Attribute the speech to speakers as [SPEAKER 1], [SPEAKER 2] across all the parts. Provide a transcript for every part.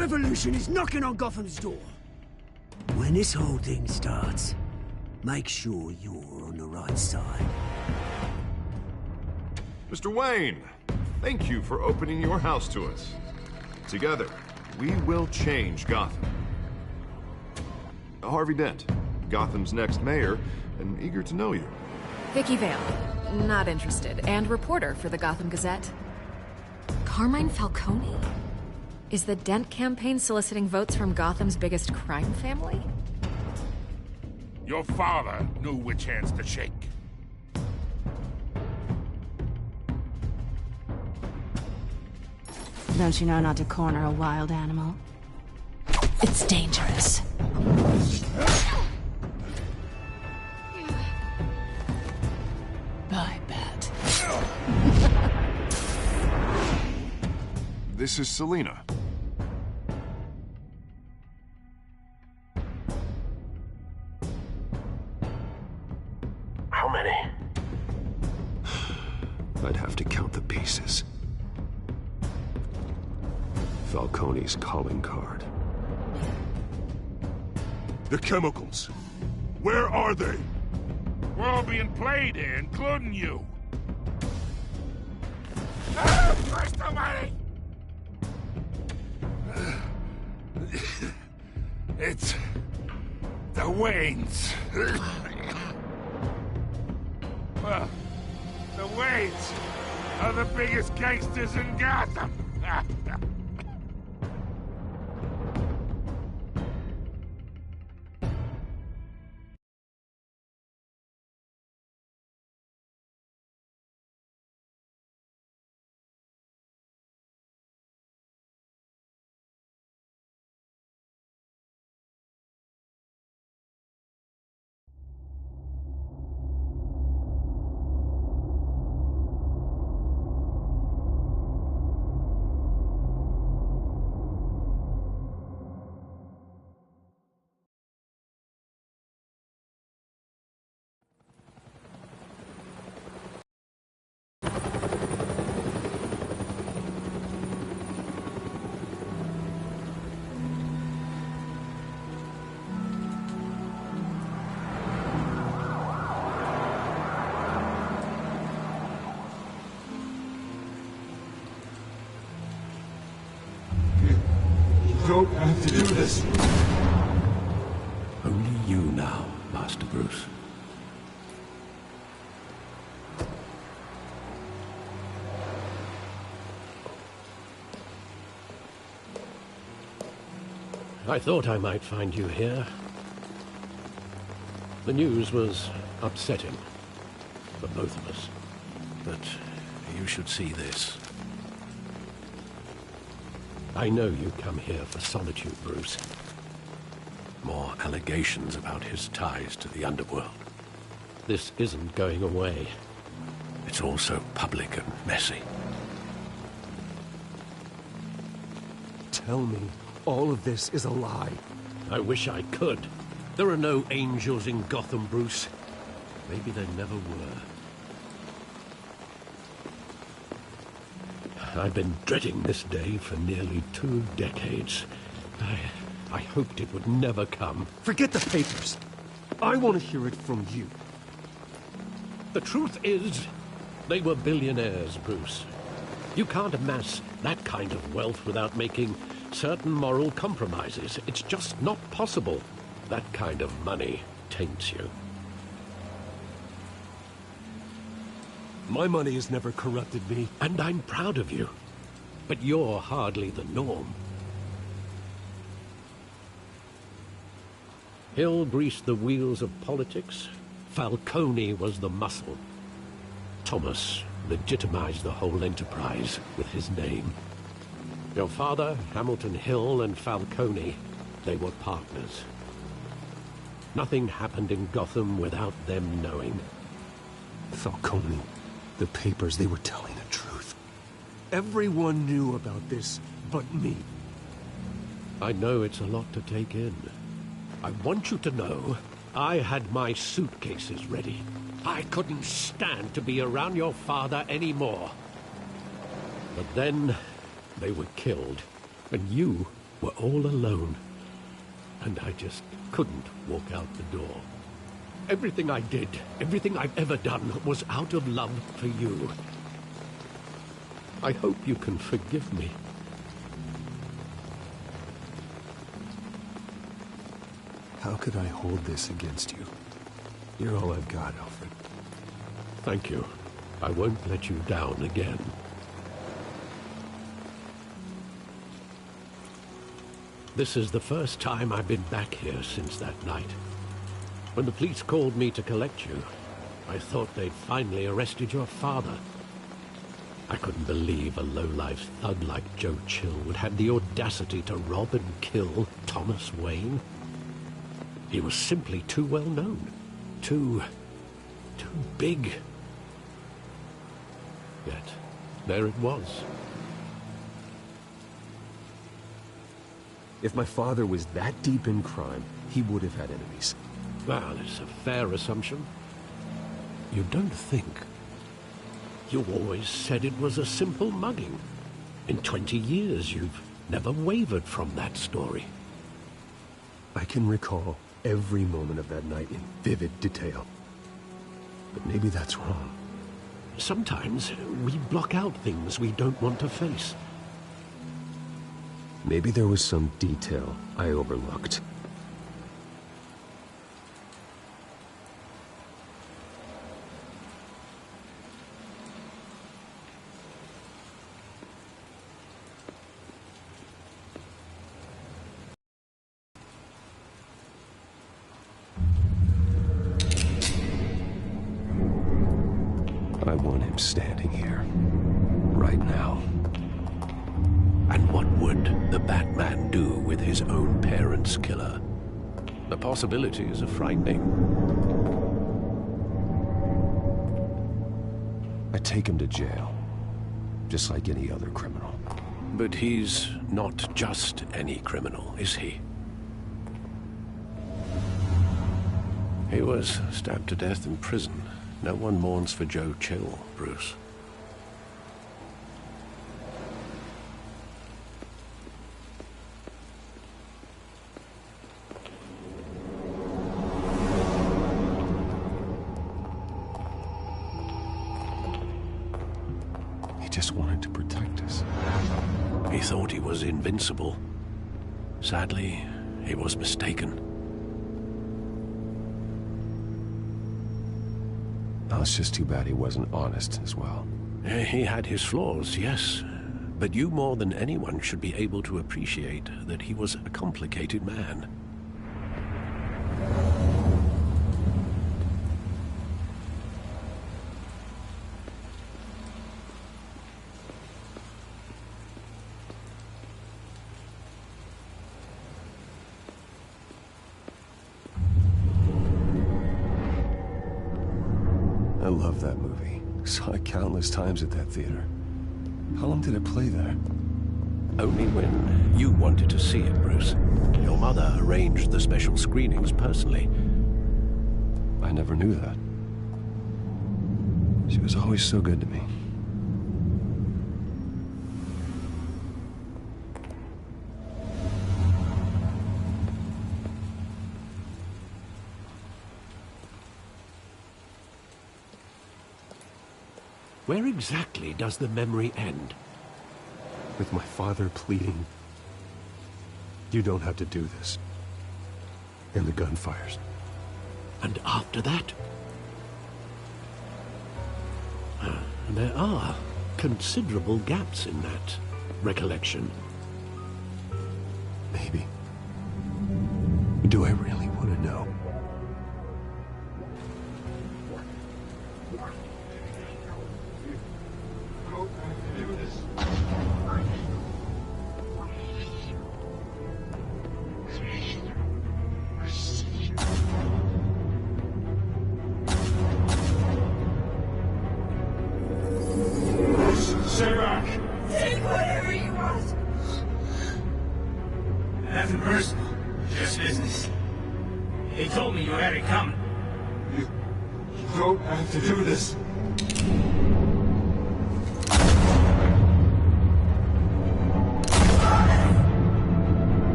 [SPEAKER 1] revolution is knocking on Gotham's door. When this whole thing starts, make sure you're on the right side.
[SPEAKER 2] Mr. Wayne, thank you for opening your house to us. Together, we will change Gotham. Harvey Dent, Gotham's next mayor, and eager to know you.
[SPEAKER 3] Vicky Vale, not interested, and reporter for the Gotham Gazette. Carmine Falcone? Is the Dent campaign soliciting votes from Gotham's biggest crime family?
[SPEAKER 4] Your father knew which hands to shake.
[SPEAKER 5] Don't you know not to corner a wild animal? It's dangerous. I bet.
[SPEAKER 2] This is Selina.
[SPEAKER 6] How many?
[SPEAKER 7] I'd have to count the pieces. Falcone's calling card.
[SPEAKER 4] The chemicals. Where are they? We're all being played here, including you. Ah, Christ almighty! It's the Waynes. Well, the Waynes are the biggest gangsters in Gotham.
[SPEAKER 7] Don't have to do this. Only you now, Master Bruce.
[SPEAKER 8] I thought I might find you here. The news was upsetting for both of us.
[SPEAKER 7] But you should see this.
[SPEAKER 8] I know you come here for solitude, Bruce.
[SPEAKER 7] More allegations about his ties to the underworld.
[SPEAKER 8] This isn't going away.
[SPEAKER 7] It's all so public and messy.
[SPEAKER 9] Tell me all of this is a lie.
[SPEAKER 8] I wish I could. There are no angels in Gotham, Bruce. Maybe there never were. I've been dreading this day for nearly 2 decades. I hoped it would never come.
[SPEAKER 9] Forget the papers. I want to hear it from you.
[SPEAKER 8] The truth is, they were billionaires, Bruce. You can't amass that kind of wealth without making certain moral compromises. It's just not possible. That kind of money taints you.
[SPEAKER 9] My money has never corrupted me.
[SPEAKER 8] And I'm proud of you. But you're hardly the norm. Hill greased the wheels of politics. Falcone was the muscle. Thomas legitimized the whole enterprise with his name. Your father, Hamilton Hill, and Falcone, they were partners. Nothing happened in Gotham without them knowing.
[SPEAKER 9] Falcone, the papers, they were telling the truth. Everyone knew about this but me.
[SPEAKER 8] I know it's a lot to take in. I want you to know I had my suitcases ready. I couldn't stand to be around your father anymore. But then they were killed, and you were all alone, and I just couldn't walk out the door. Everything I did, everything I've ever done, was out of love for you. I hope you can forgive me.
[SPEAKER 9] How could I hold this against you? You're all I've got, Alfred.
[SPEAKER 8] Thank you. I won't let you down again. This is the first time I've been back here since that night. When the police called me to collect you, I thought they'd finally arrested your father. I couldn't believe a low-life thug like Joe Chill would have the audacity to rob and kill Thomas Wayne. He was simply too well known. Too big. Yet, there it was.
[SPEAKER 9] If my father was that deep in crime, he would have had enemies.
[SPEAKER 8] Well, it's a fair assumption. You don't think? You always said it was a simple mugging. In 20 years, you've never wavered from that story.
[SPEAKER 9] I can recall every moment of that night in vivid detail. But maybe that's wrong.
[SPEAKER 8] Sometimes we block out things we don't want to face.
[SPEAKER 9] Maybe there was some detail I overlooked. I want him standing here, right now.
[SPEAKER 8] And what would the Batman do with his own parents' killer? The possibilities are frightening.
[SPEAKER 9] I take him to jail, just like any other criminal.
[SPEAKER 8] But he's not just any criminal, is he? He was stabbed to death in prison. No one mourns for Joe Chill, Bruce.
[SPEAKER 9] He just wanted to protect us.
[SPEAKER 8] He thought he was invincible. Sadly, he was mistaken.
[SPEAKER 9] Oh, it's just too bad he wasn't honest as well.
[SPEAKER 8] He had his flaws, yes. But you more than anyone should be able to appreciate that he was a complicated man.
[SPEAKER 9] I love that movie. Saw it countless times at that theater. How long did it play there?
[SPEAKER 8] Only when you wanted to see it, Bruce. Your mother arranged the special screenings personally.
[SPEAKER 9] I never knew that. She was always so good to me.
[SPEAKER 8] Where exactly does the memory end?
[SPEAKER 9] With my father pleading, "You don't have to do this." And the gun fires.
[SPEAKER 8] And after that? There are considerable gaps in that recollection.
[SPEAKER 9] Maybe. Do I really want to know?
[SPEAKER 4] Stay back!
[SPEAKER 10] Take whatever you want!
[SPEAKER 11] Nothing personal, just business. He told me you had it coming.
[SPEAKER 4] You don't have to do this.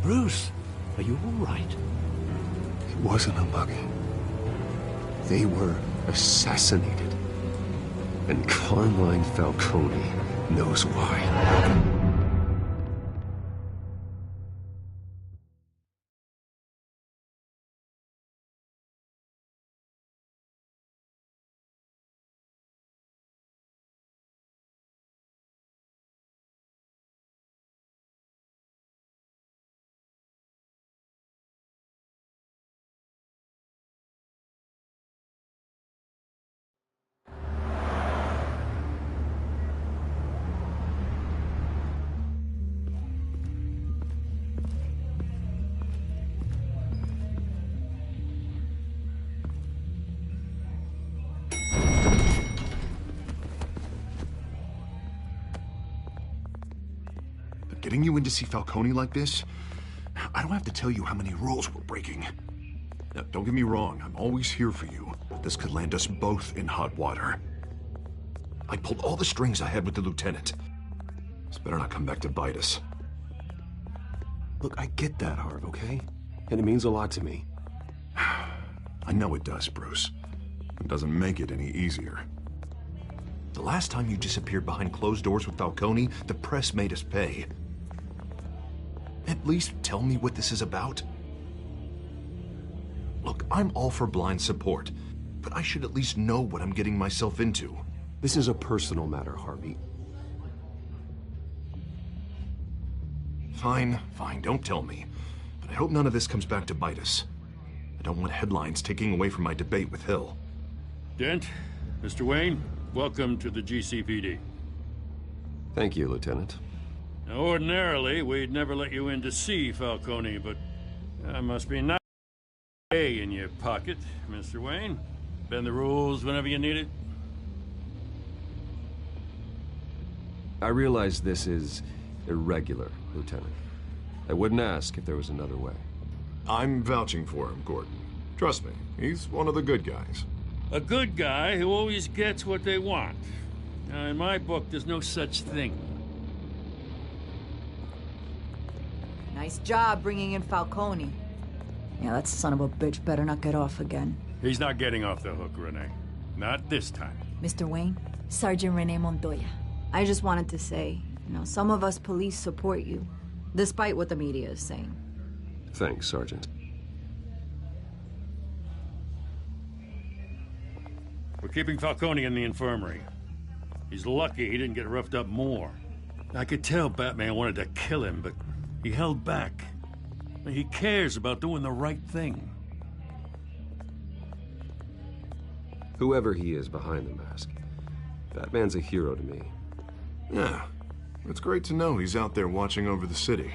[SPEAKER 8] Bruce, are you all right?
[SPEAKER 9] It wasn't a mugging. They were assassinated. And Carmine Falcone knows why.
[SPEAKER 2] Getting you in to see Falcone like this? I don't have to tell you how many rules we're breaking. Now, don't get me wrong, I'm always here for you, but this could land us both in hot water. I pulled all the strings I had with the lieutenant. This better not come back to bite us.
[SPEAKER 9] Look, I get that, Harv, okay? And it means a lot to me.
[SPEAKER 2] I know it does, Bruce. It doesn't make it any easier. The last time you disappeared behind closed doors with Falcone, the press made us pay. At least tell me what this is about. Look, I'm all for blind support, but I should at least know what I'm getting myself into.
[SPEAKER 9] This is a personal matter, Harvey.
[SPEAKER 2] Fine, don't tell me. But I hope none of this comes back to bite us. I don't want headlines taking away from my debate with Hill.
[SPEAKER 12] Dent, Mr. Wayne, welcome to the GCPD.
[SPEAKER 9] Thank you, Lieutenant.
[SPEAKER 12] Now, ordinarily, we'd never let you in to see Falcone, but that must be not A in your pocket, Mr. Wayne. Bend the rules whenever you need it.
[SPEAKER 9] I realize this is irregular, Lieutenant. I wouldn't ask if there was another way.
[SPEAKER 2] I'm vouching for him, Gordon. Trust me, he's one of the good guys.
[SPEAKER 12] A good guy who always gets what they want. Now, in my book, there's no such thing.
[SPEAKER 13] Nice job bringing in Falcone. Yeah, that son of a bitch better not get off again.
[SPEAKER 12] He's not getting off the hook, Renee. Not this time.
[SPEAKER 13] Mr. Wayne, Sergeant Renee Montoya. I just wanted to say, some of us police support you, despite what the media is saying.
[SPEAKER 9] Thanks, Sergeant.
[SPEAKER 12] We're keeping Falcone in the infirmary. He's lucky he didn't get roughed up more. I could tell Batman wanted to kill him, but he held back. He cares about doing the right thing.
[SPEAKER 9] Whoever he is behind the mask, Batman's a hero to me.
[SPEAKER 2] Yeah, it's great to know he's out there watching over the city.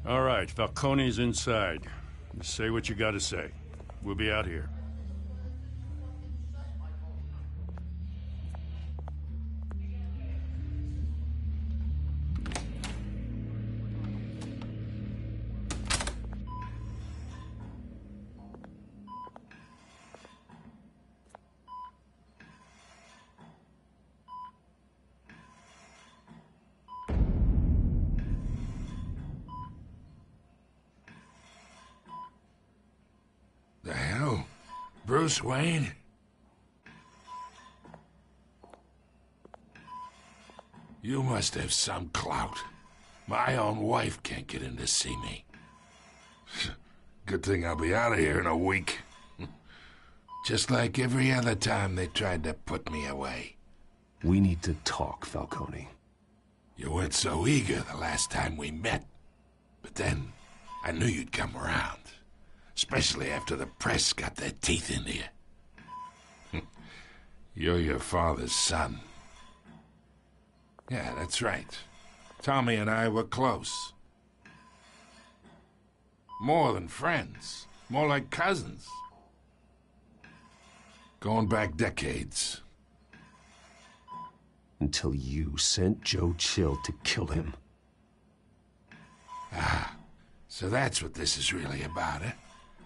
[SPEAKER 12] All right, Falcone's inside. Just say what you gotta say. We'll be out here.
[SPEAKER 4] The hell? Bruce Wayne? You must have some clout. My own wife can't get in to see me. Good thing I'll be out of here in a week. Just like every other time they tried to put me away.
[SPEAKER 9] We need to talk, Falcone.
[SPEAKER 4] You weren't so eager the last time we met. But then, I knew you'd come around. Especially after the press got their teeth into you. You're your father's son. Yeah, that's right. Tommy and I were close. More than friends. More like cousins. Going back decades.
[SPEAKER 9] Until you sent Joe Chill to kill him.
[SPEAKER 4] Ah, so that's what this is really about, eh?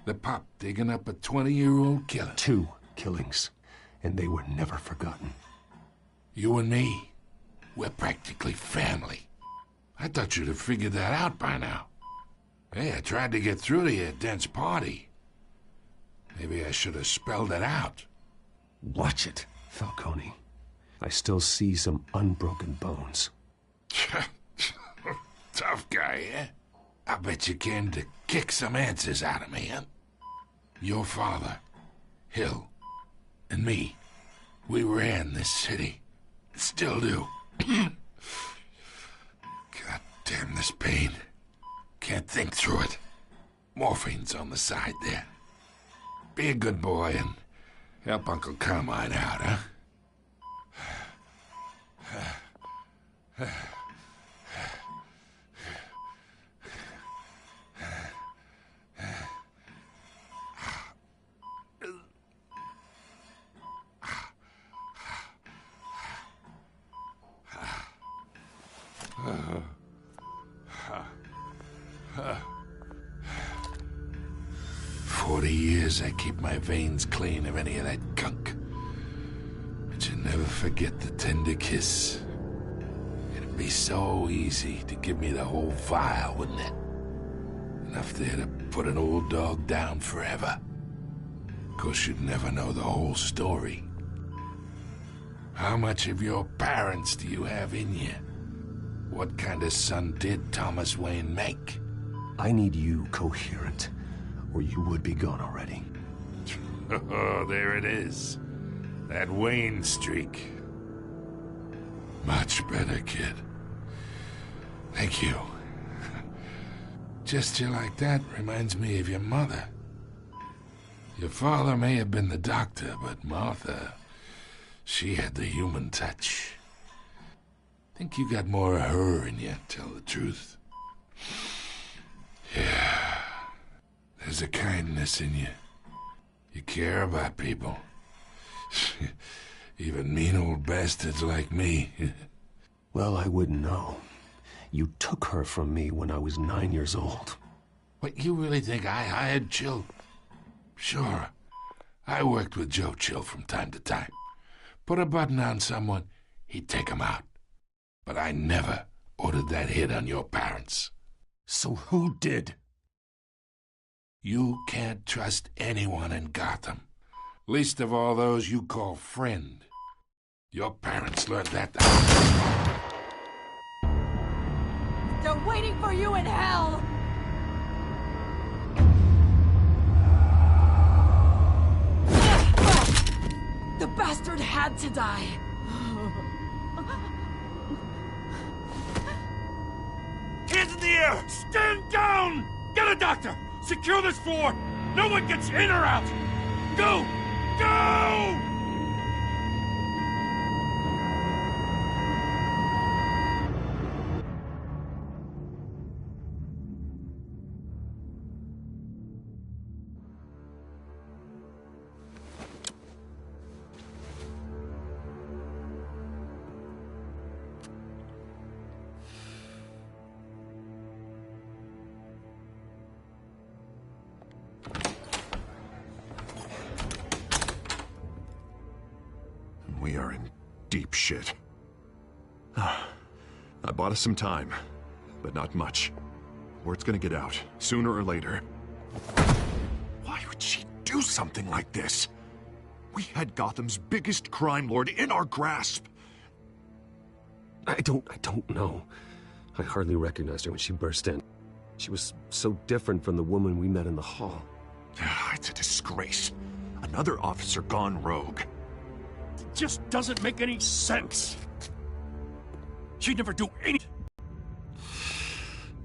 [SPEAKER 4] The pup digging up a 20-year-old killer.
[SPEAKER 9] 2 killings, and they were never forgotten.
[SPEAKER 4] You and me, we're practically family. I thought you'd have figured that out by now. Hey, I tried to get through to you at Dent's party. Maybe I should have spelled it out.
[SPEAKER 9] Watch it, Falcone. I still see some unbroken bones.
[SPEAKER 4] Tough guy, eh? I bet you came to kick some answers out of me, huh? Your father, Hill, and me, we ran this city. Still do. God damn this pain. Can't think through it. Morphine's on the side there. Be a good boy and help Uncle Carmine out, huh? I keep my veins clean of any of that gunk. But you never forget the tender kiss. It'd be so easy to give me the whole vial, wouldn't it? Enough there to put an old dog down forever. Of course, you'd never know the whole story. How much of your parents do you have in you? What kind of son did Thomas Wayne make?
[SPEAKER 9] I need you coherent, or you would be gone already.
[SPEAKER 4] Oh, there it is. That Wayne streak. Much better, kid. Thank you. Gesture like that reminds me of your mother. Your father may have been the doctor, but Martha, she had the human touch. Think you got more of her in you, tell the truth. Yeah. There's a kindness in you. You care about people. Even mean old bastards like me.
[SPEAKER 9] Well, I wouldn't know. You took her from me when I was 9 years old.
[SPEAKER 4] What, you really think I hired Chill? Sure. I worked with Joe Chill from time to time. Put a button on someone, he'd take him out. But I never ordered that hit on your parents.
[SPEAKER 9] So who did?
[SPEAKER 4] You can't trust anyone in Gotham. Least of all those you call friend. Your parents learned that.
[SPEAKER 10] They're waiting for you in hell! The bastard had to die.
[SPEAKER 12] Hands in the air! Stand down! Get a doctor! Secure this floor! No one gets in or out! Go! Go!
[SPEAKER 2] We are in deep shit. I bought us some time, but not much. Word's gonna get out, sooner or later. Why would she do something like this? We had Gotham's biggest crime lord in our grasp.
[SPEAKER 9] I don't know. I hardly recognized her when she burst in. She was so different from the woman we met in the hall.
[SPEAKER 2] It's a disgrace. Another officer gone rogue.
[SPEAKER 12] It just doesn't make any sense. She'd never do anything.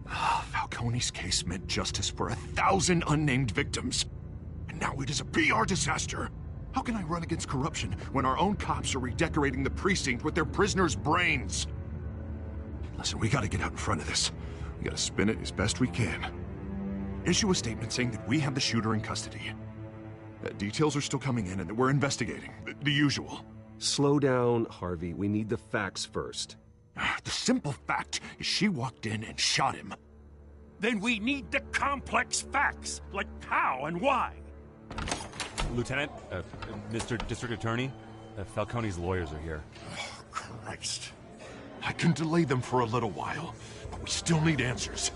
[SPEAKER 2] Falcone's case meant justice for 1,000 unnamed victims. And now it is a PR disaster. How can I run against corruption when our own cops are redecorating the precinct with their prisoners' brains? Listen, we gotta get out in front of this. We gotta spin it as best we can. Issue a statement saying that we have the shooter in custody. Details are still coming in and that we're investigating. The usual.
[SPEAKER 9] Slow down, Harvey. We need the facts first.
[SPEAKER 2] The simple fact is she walked in and shot him.
[SPEAKER 12] Then we need the complex facts, like how and why.
[SPEAKER 14] Lieutenant, Mr. District Attorney, Falcone's lawyers are here.
[SPEAKER 12] Oh, Christ.
[SPEAKER 2] I can delay them for a little while, but we still need answers.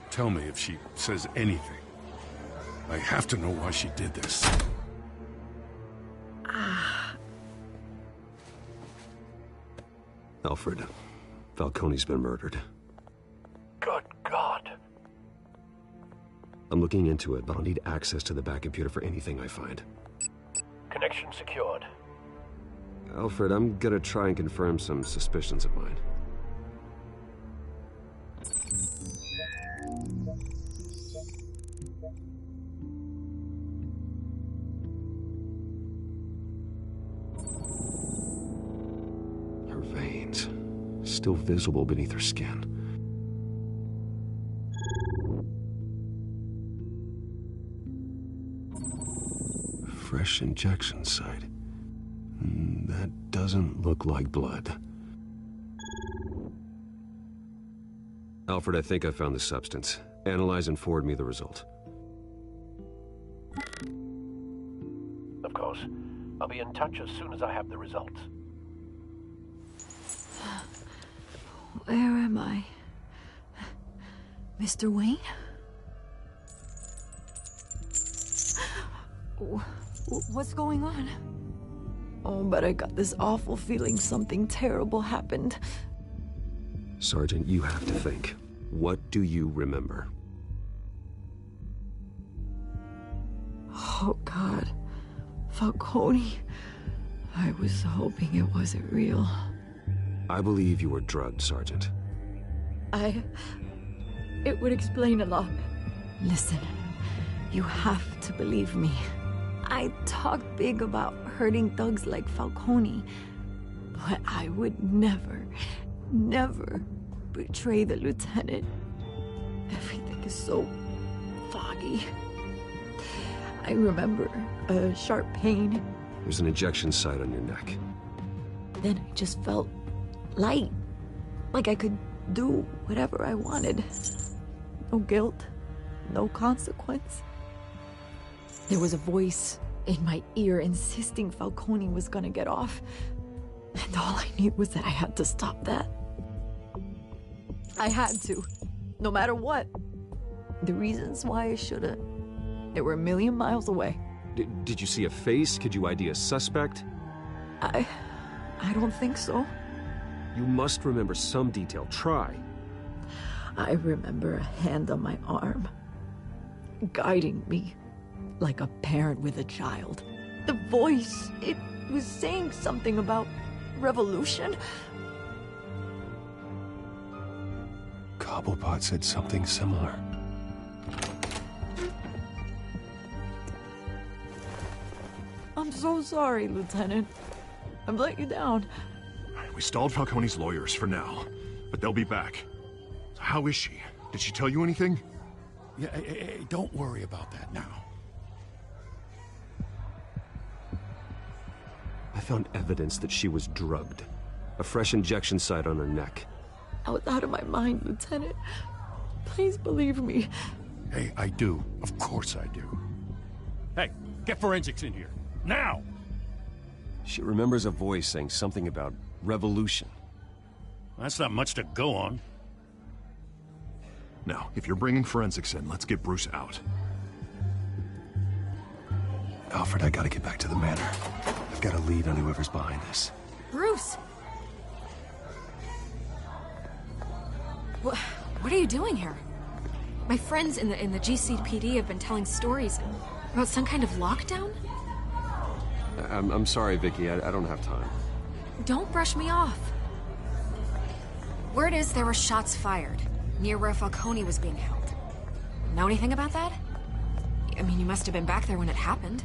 [SPEAKER 12] Tell me if she says anything. I have to know why she did this.
[SPEAKER 9] Alfred, Falcone's been murdered.
[SPEAKER 6] Good God.
[SPEAKER 9] I'm looking into it, but I'll need access to the back computer for anything I find.
[SPEAKER 6] Connection secured.
[SPEAKER 9] Alfred, I'm gonna try and confirm some suspicions of mine. Her veins, still visible beneath her skin. Fresh injection site. That doesn't look like blood. Alfred, I think I found the substance. Analyze and forward me the result.
[SPEAKER 6] Of course. I'll be in touch as soon as I have the results.
[SPEAKER 13] Where am I? Mr. Wayne? What's going on? Oh, but I got this awful feeling something terrible happened.
[SPEAKER 9] Sergeant, you have to think. What do you remember?
[SPEAKER 13] Oh, God. Falcone. I was hoping it wasn't real.
[SPEAKER 9] I believe you were drugged, Sergeant.
[SPEAKER 13] It would explain a lot. Listen, you have to believe me. I talked big about hurting thugs like Falcone, but I would never betray the lieutenant. Everything is so foggy. I remember a sharp pain.
[SPEAKER 9] There's an injection site on your neck.
[SPEAKER 13] Then I just felt light, like I could do whatever I wanted. No guilt, no consequence. There was a voice in my ear insisting Falcone was gonna get off. And all I knew was that I had to stop that. I had to, no matter what. The reasons why I shouldn't, they were a million miles away.
[SPEAKER 9] Did you see a face? Could you ID a suspect?
[SPEAKER 13] I don't think so.
[SPEAKER 9] You must remember some detail. Try.
[SPEAKER 13] I remember a hand on my arm, guiding me like a parent with a child. The voice, it was saying something about revolution.
[SPEAKER 9] Cobblepot said something similar.
[SPEAKER 13] I'm so sorry, Lieutenant. I've let you down.
[SPEAKER 2] We stalled Falcone's lawyers for now, but they'll be back. So how is she? Did she tell you anything?
[SPEAKER 12] Yeah, hey, don't worry about that now.
[SPEAKER 9] I found evidence that she was drugged. A fresh injection site on her neck.
[SPEAKER 13] I was out of my mind, Lieutenant. Please believe me.
[SPEAKER 12] Hey, I do. Of course I do. Hey, get forensics in here. Now!
[SPEAKER 9] She remembers a voice saying something about revolution.
[SPEAKER 12] That's not much to go on.
[SPEAKER 2] Now, if you're bringing forensics in, let's get Bruce out.
[SPEAKER 9] Alfred, I gotta get back to the manor. I've got a lead on whoever's behind this.
[SPEAKER 3] Bruce! What are you doing here? My friends in the GCPD have been telling stories about some kind of lockdown?
[SPEAKER 9] I'm sorry, Vicky. I don't have time.
[SPEAKER 3] Don't brush me off. Word is there were shots fired near where Falcone was being held. Know anything about that? I mean, you must have been back there when it happened.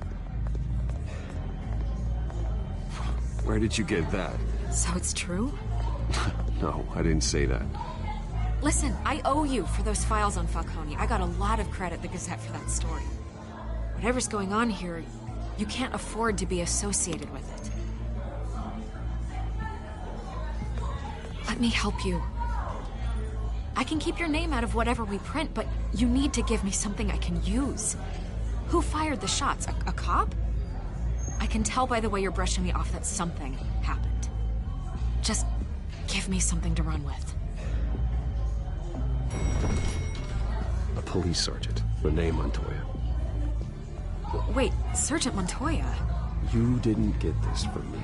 [SPEAKER 9] Where did you get that?
[SPEAKER 3] So it's true?
[SPEAKER 9] No, I didn't say that.
[SPEAKER 3] Listen, I owe you for those files on Falcone. I got a lot of credit at the Gazette for that story. Whatever's going on here, you can't afford to be associated with it. Let me help you. I can keep your name out of whatever we print, but you need to give me something I can use. Who fired the shots? A cop? I can tell by the way you're brushing me off that something happened. Just give me something to run with.
[SPEAKER 9] A police sergeant, Renee Montoya.
[SPEAKER 3] Wait, Sergeant Montoya?
[SPEAKER 9] You didn't get this from me.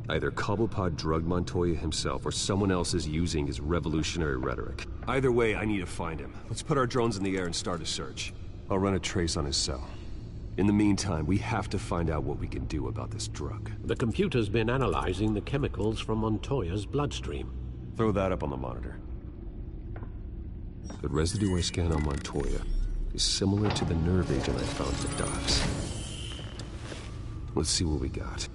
[SPEAKER 9] Either Cobblepot drugged Montoya himself, or someone else is using his revolutionary rhetoric. Either way, I need to find him. Let's put our drones in the air and start a search. I'll run a trace on his cell. In the meantime, we have to find out what we can do about this drug.
[SPEAKER 8] The computer's been analyzing the chemicals from Montoya's bloodstream.
[SPEAKER 9] Throw that up on the monitor. The residue I scan on Montoya is similar to the nerve agent I found at the docks. Let's see what we got.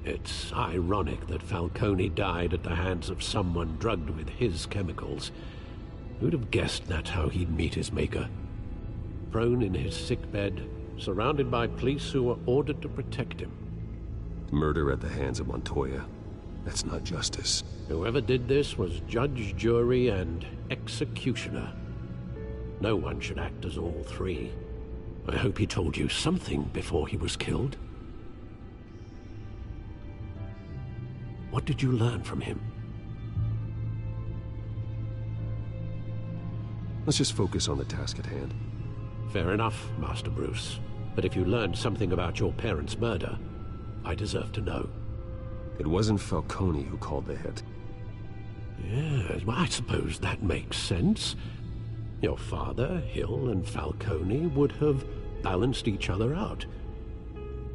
[SPEAKER 8] It's ironic that Falcone died at the hands of someone drugged with his chemicals. Who'd have guessed that's how he'd meet his maker? Prone in his sickbed, surrounded by police who were ordered to protect him.
[SPEAKER 9] Murder at the hands of Montoya. That's not justice.
[SPEAKER 8] Whoever did this was judge, jury, and executioner. No one should act as all three. I hope he told you something before he was killed. What did you learn from him?
[SPEAKER 9] Let's just focus on the task at hand.
[SPEAKER 8] Fair enough, Master Bruce. But if you learned something about your parents' murder, I deserve to know.
[SPEAKER 9] It wasn't Falcone who called the hit.
[SPEAKER 8] Yes, well, I suppose that makes sense. Your father, Hill, and Falcone would have balanced each other out.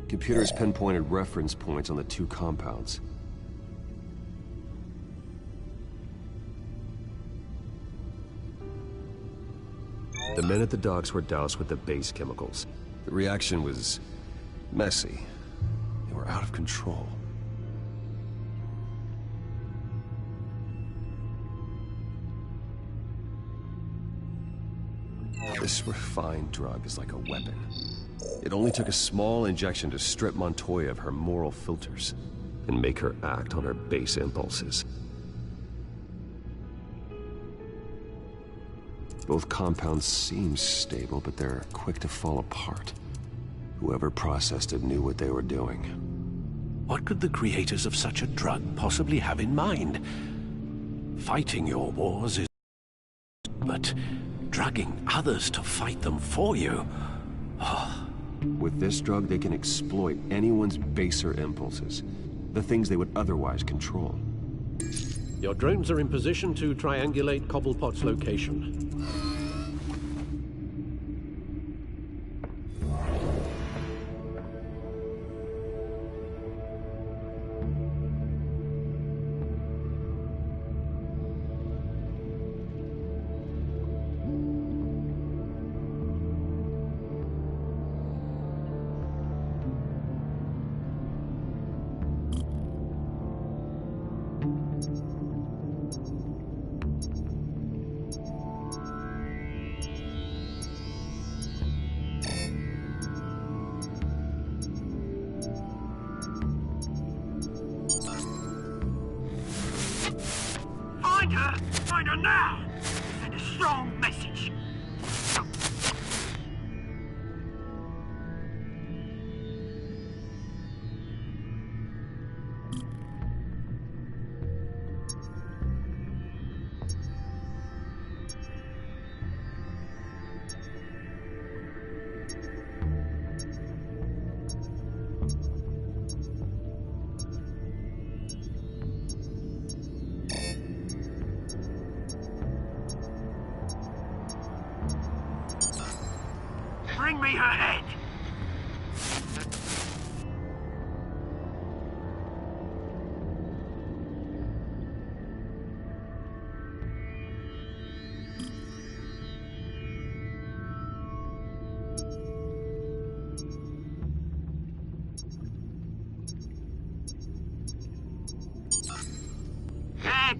[SPEAKER 9] Computers pinpointed reference points on the two compounds. The men at the docks were doused with the base chemicals. The reaction was messy. They were out of control. This refined drug is like a weapon. It only took a small injection to strip Montoya of her moral filters and make her act on her base impulses. Both compounds seem stable, but they're quick to fall apart. Whoever processed it knew what they were doing.
[SPEAKER 8] What could the creators of such a drug possibly have in mind? Fighting your wars is... but drugging others to fight them for you? Oh.
[SPEAKER 9] With this drug, they can exploit anyone's baser impulses. The things they would otherwise control.
[SPEAKER 8] Your drones are in position to triangulate Cobblepot's location.
[SPEAKER 1] Find her now! Send a strong message. Bring me her head!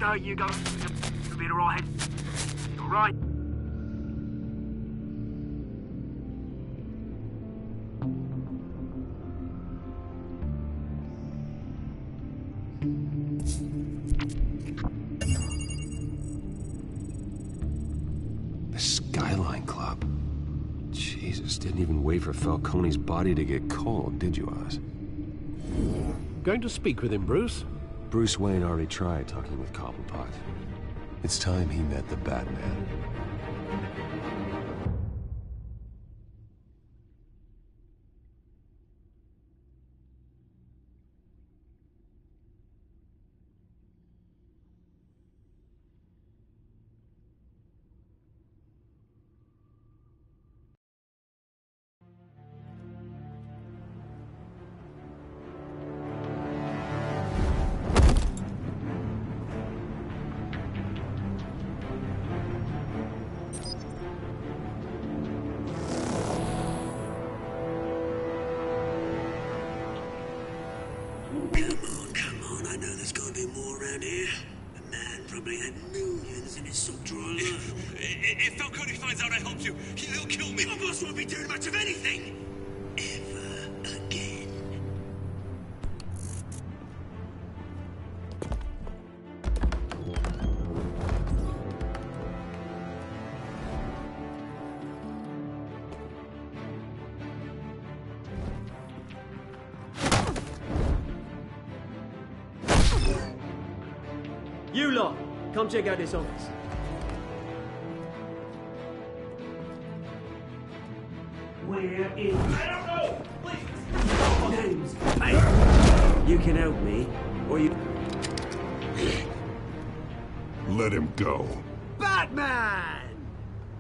[SPEAKER 1] alright though, you go. You'll be alright. Alright.
[SPEAKER 9] The Skyline Club. Jesus, didn't even wait for Falcone's body to get cold, did you, Oz?
[SPEAKER 8] Going to speak with him, Bruce?
[SPEAKER 9] Bruce Wayne already tried talking with Cobblepot. It's time he met the Batman.
[SPEAKER 1] Come on, I know there's gotta be more around here. The man probably had millions in his sock drawer.
[SPEAKER 15] If Falcone finds out I helped you, he'll kill me.
[SPEAKER 1] My boss won't be doing much of anything. Ever again.
[SPEAKER 16] You lot, come check out this office.
[SPEAKER 1] Where is... I don't know! Please! Names, mate! You can help me, or you...
[SPEAKER 2] Let him go.
[SPEAKER 1] Batman!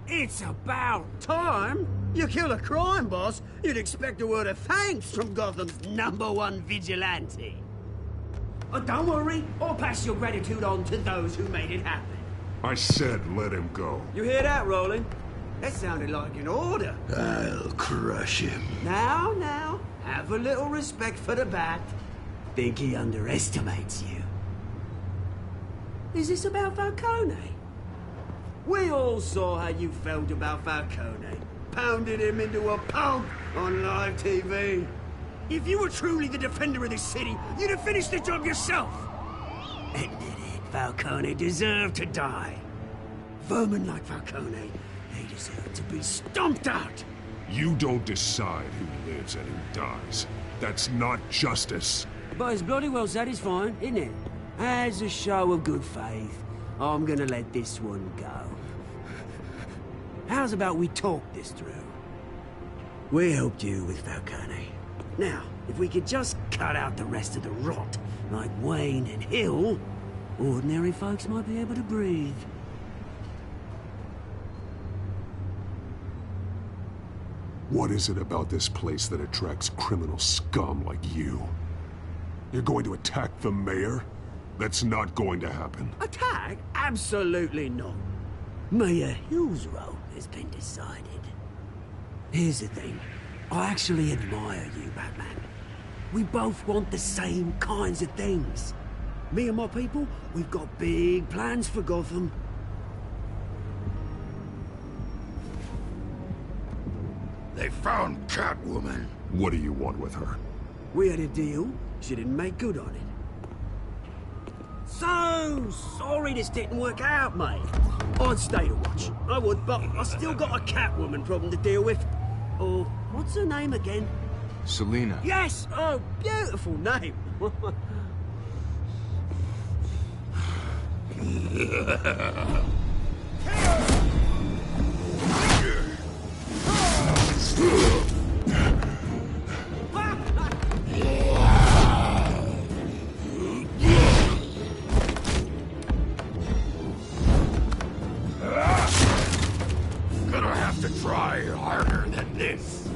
[SPEAKER 1] It's about time! You kill a crime boss, you'd expect a word of thanks from Gotham's #1 vigilante. Oh, don't worry, I'll pass your gratitude on to those who made it happen.
[SPEAKER 2] I said let him go.
[SPEAKER 1] You hear that, Roland? That sounded like an order.
[SPEAKER 2] I'll crush him.
[SPEAKER 1] Now, have a little respect for the Bat. Think he underestimates you. Is this about Falcone? We all saw how you felt about Falcone. Pounded him into a pulp on live TV. If you were truly the defender of this city, you'd have finished the job yourself. Admit it, Falcone deserved to die. Vermin like Falcone, they deserve to be stomped out.
[SPEAKER 2] You don't decide who lives and who dies. That's not justice.
[SPEAKER 1] But it's bloody well satisfying, isn't it? As a show of good faith, I'm gonna let this one go. How's about we talk this through? We helped you with Falcone. Now, if we could just cut out the rest of the rot, like Wayne and Hill, ordinary folks might be able to breathe.
[SPEAKER 2] What is it about this place that attracts criminal scum like you? You're going to attack the mayor? That's not going to happen.
[SPEAKER 1] Attack? Absolutely not. Mayor Hill's role has been decided. Here's the thing. I actually admire you, Batman. We both want the same kinds of things. Me and my people, we've got big plans for Gotham.
[SPEAKER 4] They found Catwoman.
[SPEAKER 2] What do you want with her?
[SPEAKER 1] We had a deal. She didn't make good on it. So sorry this didn't work out, mate. I'd stay to watch. I would, but I still got a Catwoman problem to deal with. Oh, what's her name again?
[SPEAKER 17] Selina.
[SPEAKER 1] Yes! Oh, beautiful name.
[SPEAKER 4] Gonna have to try harder than this.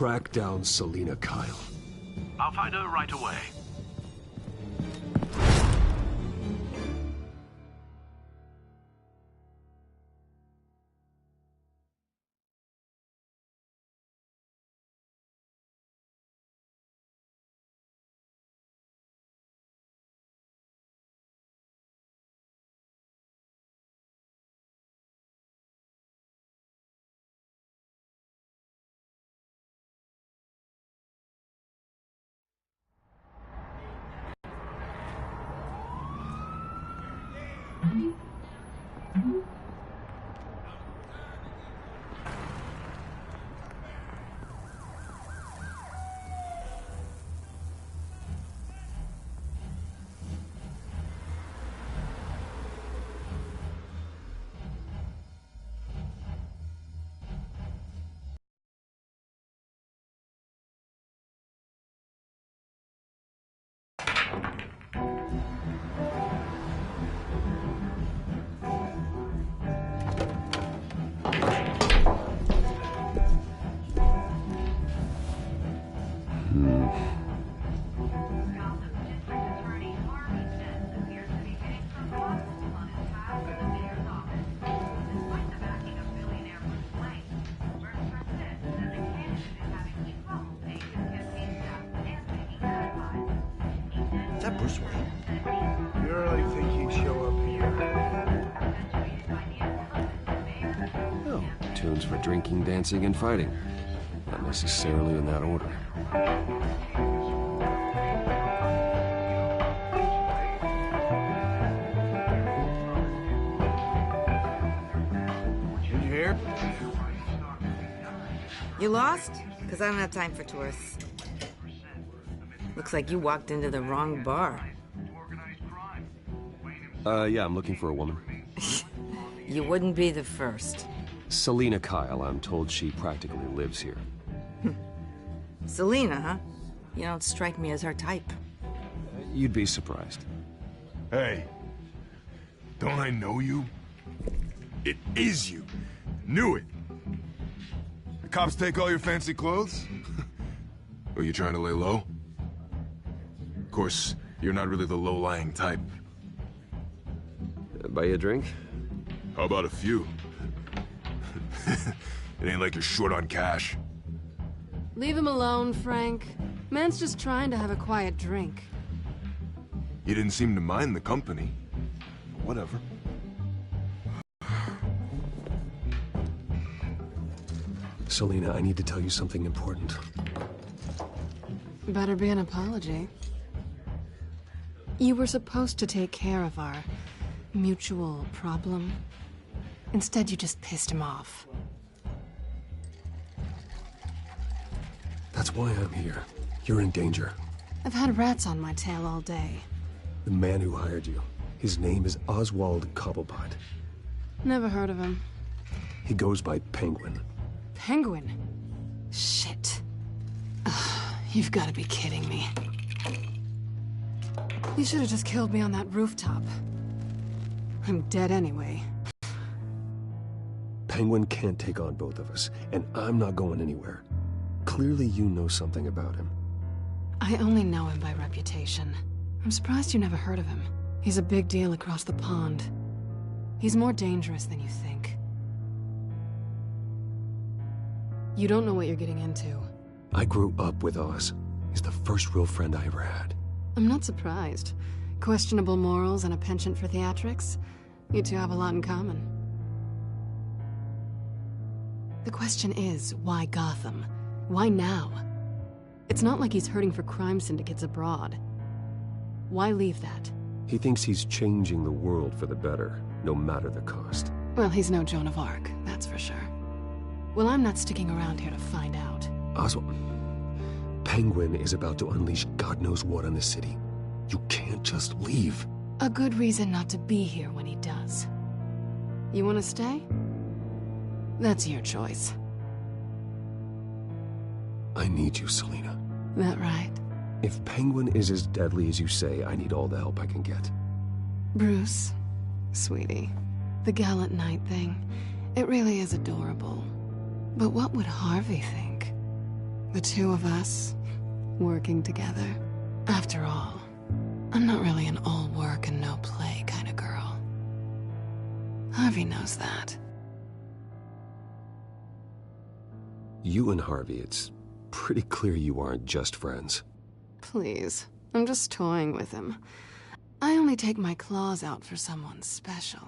[SPEAKER 9] track down Selina Kyle.
[SPEAKER 7] I'll find her right away.
[SPEAKER 17] Is that Bruce Wayne? You really think he'd show up here?
[SPEAKER 9] Oh, tunes for drinking, dancing, and fighting. Not necessarily in that order.
[SPEAKER 17] In here?
[SPEAKER 18] You lost? Because I don't have time for tourists. Looks like you walked into the wrong bar.
[SPEAKER 9] Yeah, I'm looking for a woman.
[SPEAKER 18] You wouldn't be the first.
[SPEAKER 9] Selina Kyle, I'm told she practically lives here.
[SPEAKER 18] Selina, huh? You don't strike me as her type.
[SPEAKER 9] You'd be surprised.
[SPEAKER 19] Hey, don't I know you? It is you. Knew it. The cops take all your fancy clothes? Are you trying to lay low? Of course, you're not really the low-lying type.
[SPEAKER 9] Buy you a drink?
[SPEAKER 19] How about a few? It ain't like you're short on cash.
[SPEAKER 5] Leave him alone, Frank. Man's just trying to have a quiet drink.
[SPEAKER 19] You didn't seem to mind the company. Whatever.
[SPEAKER 9] Selina, I need to tell you something important.
[SPEAKER 5] Better be an apology. You were supposed to take care of our mutual problem. Instead, you just pissed him off.
[SPEAKER 9] That's why I'm here. You're in danger.
[SPEAKER 5] I've had rats on my tail all day.
[SPEAKER 9] The man who hired you, his name is Oswald Cobblepot.
[SPEAKER 5] Never heard of him.
[SPEAKER 9] He goes by Penguin.
[SPEAKER 5] Penguin? Shit. Ugh, you've got to be kidding me. You should have just killed me on that rooftop. I'm dead anyway.
[SPEAKER 9] Penguin can't take on both of us, and I'm not going anywhere. Clearly you know something about him.
[SPEAKER 5] I only know him by reputation. I'm surprised you never heard of him. He's a big deal across the pond. He's more dangerous than you think. You don't know what you're getting into.
[SPEAKER 9] I grew up with Oz. He's the first real friend I ever had.
[SPEAKER 5] I'm not surprised. Questionable morals and a penchant for theatrics. You two have a lot in common. The question is, why Gotham? Why now? It's not like he's hurting for crime syndicates abroad. Why leave that?
[SPEAKER 9] He thinks he's changing the world for the better, no matter the cost.
[SPEAKER 5] Well, he's no Joan of Arc, that's for sure. Well, I'm not sticking around here to find out.
[SPEAKER 9] Oswald, Penguin is about to unleash God knows what on the city. You can't just leave.
[SPEAKER 5] A good reason not to be here when he does. You want to stay? That's your choice.
[SPEAKER 9] I need you, Selina.
[SPEAKER 5] That right?
[SPEAKER 9] If Penguin is as deadly as you say, I need all the help I can get.
[SPEAKER 5] Bruce, sweetie, the gallant knight thing, it really is adorable. But what would Harvey think? The two of us, working together. After all, I'm not really an all work and no play kind of girl. Harvey knows that.
[SPEAKER 9] You and Harvey, it's pretty clear you aren't just friends.
[SPEAKER 5] Please, I'm just toying with him. I only take my claws out for someone special.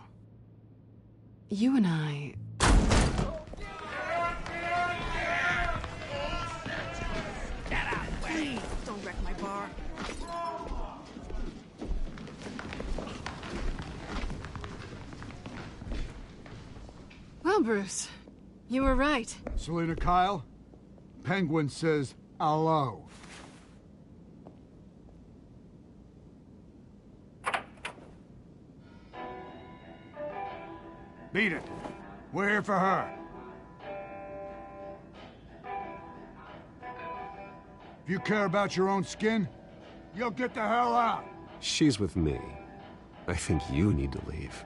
[SPEAKER 5] You and I...
[SPEAKER 10] Get out! Please, don't wreck my bar.
[SPEAKER 5] Well, Bruce, you were right.
[SPEAKER 17] Selena Kyle, Penguin says hello. Beat it. We're here for her. If you care about your own skin, you'll get the hell out.
[SPEAKER 9] She's with me. I think you need to leave.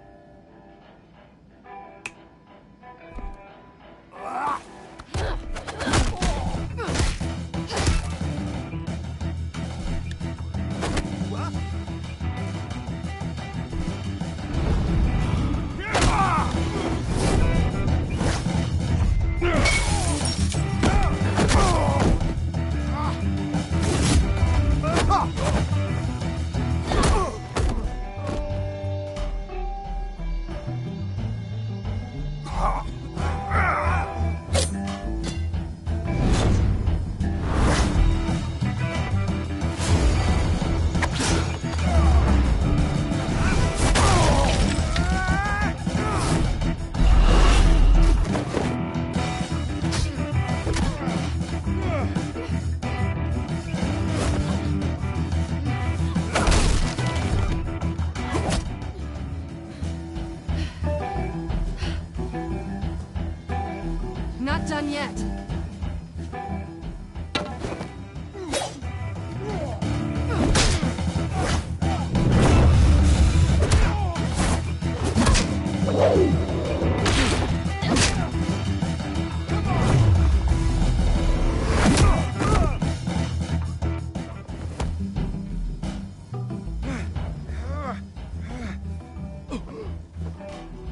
[SPEAKER 5] Not done yet.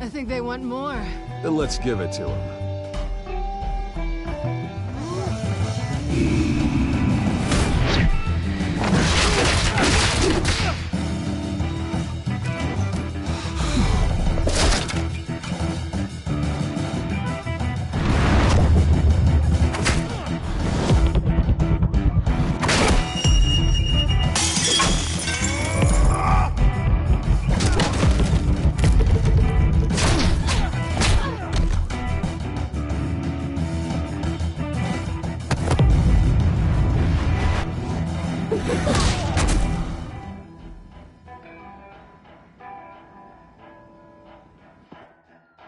[SPEAKER 5] I think they want more.
[SPEAKER 9] Then let's give it to them.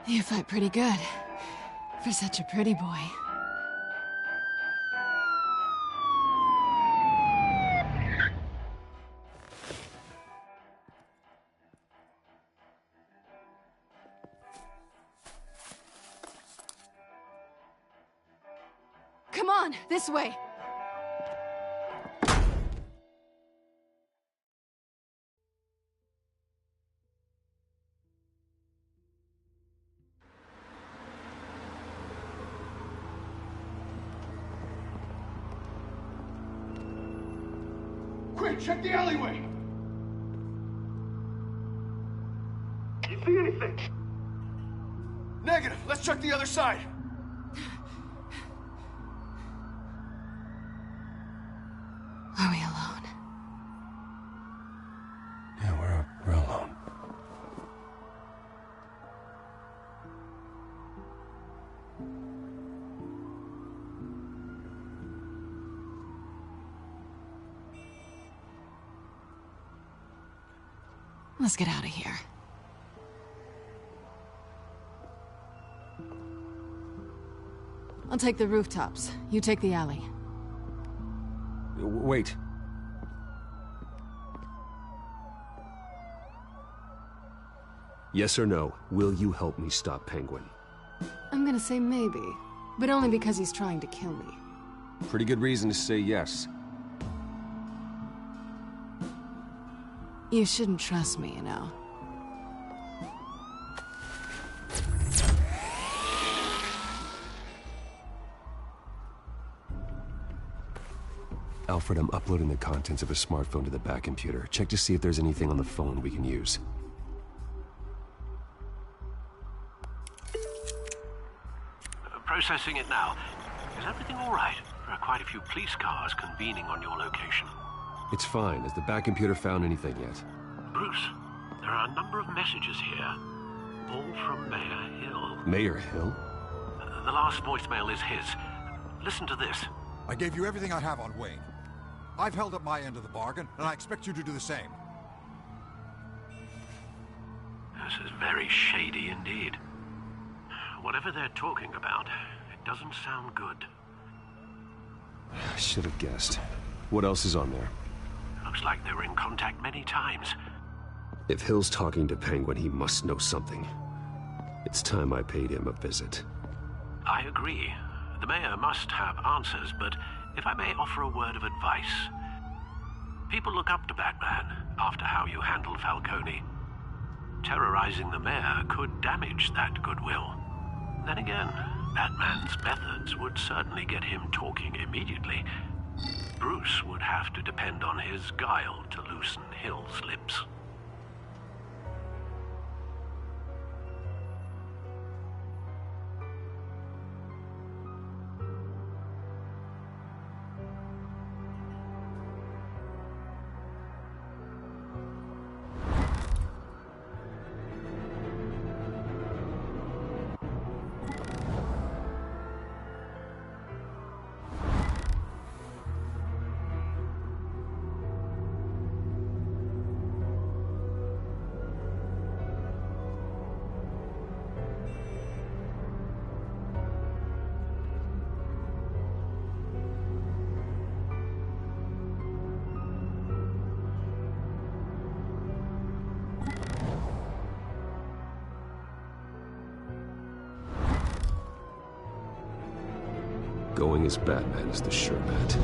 [SPEAKER 5] You fight pretty good. For such a pretty boy. Come on, this way.
[SPEAKER 17] Quick, check the alleyway! You see anything? Negative. Let's check the other side.
[SPEAKER 5] Are we alone?
[SPEAKER 9] Yeah, we're alone.
[SPEAKER 5] Let's get out of here. I'll take the rooftops. You take the alley.
[SPEAKER 9] Wait. Yes or no, will you help me stop Penguin?
[SPEAKER 5] I'm gonna say maybe, but only because he's trying to kill me.
[SPEAKER 9] Pretty good reason to say yes.
[SPEAKER 5] You shouldn't trust me, you know.
[SPEAKER 9] Alfred, I'm uploading the contents of a smartphone to the back computer. Check to see if there's anything on the phone we can use.
[SPEAKER 7] Processing it now. Is everything all right? There are quite a few police cars convening on your location.
[SPEAKER 9] It's fine. Has the back computer found anything yet?
[SPEAKER 7] Bruce, there are a number of messages here. All from Mayor Hill.
[SPEAKER 9] Mayor Hill?
[SPEAKER 7] The last voicemail is his. Listen to this.
[SPEAKER 20] I gave you everything I have on Wayne. I've held up my end of the bargain, and I expect you to do the same.
[SPEAKER 7] This is very shady indeed. Whatever they're talking about, it doesn't sound good.
[SPEAKER 9] I should have guessed. What else is on there?
[SPEAKER 7] Looks like they were in contact many times.
[SPEAKER 9] If Hill's talking to Penguin, he must know something. It's time I paid him a visit.
[SPEAKER 7] I agree. The mayor must have answers, but if I may offer a word of advice. People look up to Batman after how you handled Falcone. Terrorizing the mayor could damage that goodwill. Then again, Batman's methods would certainly get him talking immediately. Bruce would have to depend on his guile to loosen Hill's lips.
[SPEAKER 9] Going as Batman is the sure bet.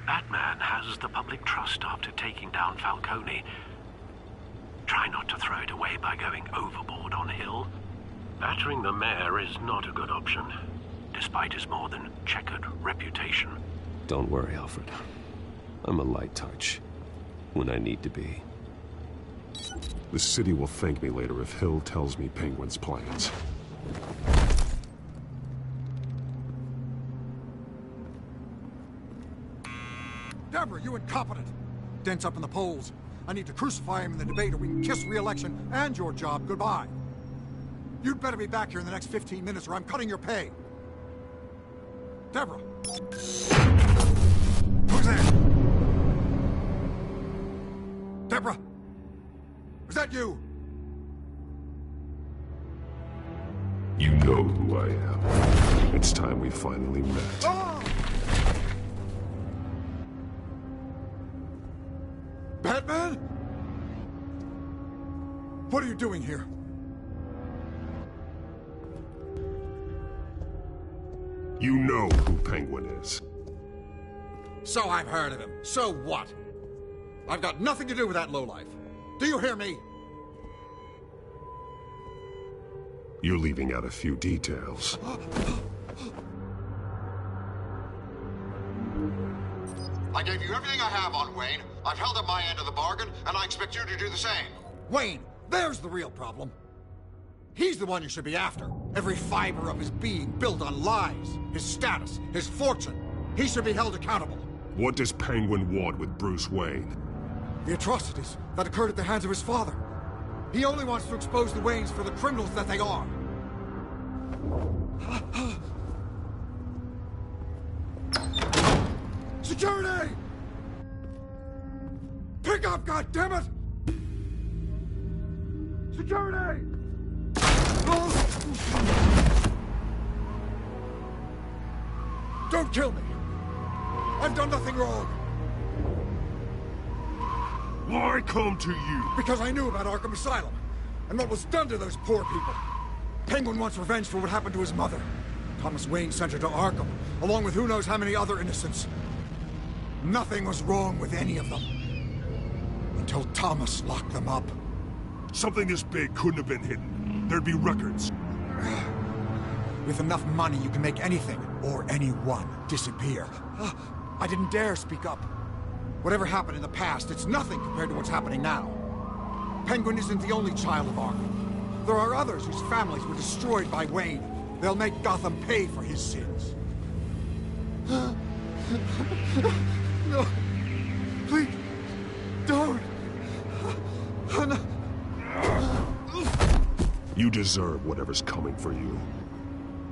[SPEAKER 9] Batman has the public trust after taking down Falcone. Try not to throw it away by going overboard on Hill. Battering the mayor is not a good option, despite his more than checkered reputation. Don't worry, Alfred. I'm a light touch when I need to be.
[SPEAKER 2] The city will thank me later if Hill tells me Penguin's plans.
[SPEAKER 20] Deborah, you incompetent! Dent's up in the polls. I need to crucify him in the debate or we can kiss re-election and your job goodbye. You'd better be back here in the next 15 minutes or I'm cutting your pay. Deborah! Who's there? Deborah! Is that you?
[SPEAKER 2] You know who I am. It's time we finally met.
[SPEAKER 20] Oh! Batman? What are you doing here?
[SPEAKER 2] You know who Penguin is.
[SPEAKER 20] So I've heard of him. So what? I've got nothing to do with that lowlife. Do you hear me?
[SPEAKER 2] You're leaving out a few details.
[SPEAKER 20] I gave you everything I have on Wayne. I've held up my end of the bargain, and I expect you to do the same. Wayne, there's the real problem. He's the one you should be after. Every fiber of his being built on lies. His status, his fortune. He should be held accountable.
[SPEAKER 19] What does Penguin want with Bruce Wayne?
[SPEAKER 20] The atrocities that occurred at the hands of his father. He only wants to expose the Waynes for the criminals that they are. Security! Pick up, goddammit! Security! Don't kill me! I've done nothing wrong!
[SPEAKER 19] Why come to you?
[SPEAKER 20] Because I knew about Arkham Asylum, and what was done to those poor people. Penguin wants revenge for what happened to his mother. Thomas Wayne sent her to Arkham, along with who knows how many other innocents. Nothing was wrong with any of them. Until Thomas locked them up.
[SPEAKER 19] Something this big couldn't have been hidden. There'd be records.
[SPEAKER 20] With enough money, you can make anything, or anyone, disappear. I didn't dare speak up. Whatever happened in the past, it's nothing compared to what's happening now. Penguin isn't the only child of Arkham. There are others whose families were destroyed by Wayne. They'll make Gotham pay for his sins. No. Please. Don't. No.
[SPEAKER 19] You deserve whatever's coming for you.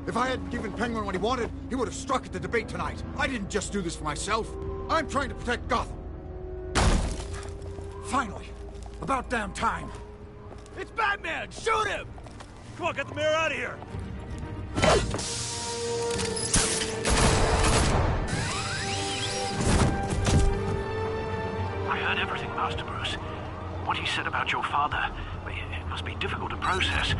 [SPEAKER 20] If I hadn't given Penguin what he wanted, he would have struck at the debate tonight. I didn't just do this for myself. I'm trying to protect Gotham. Finally. About damn time.
[SPEAKER 15] It's Batman! Shoot him! Come on, get the mayor out of here!
[SPEAKER 7] I heard everything, Master Bruce. What he said about your father, it must be difficult to process.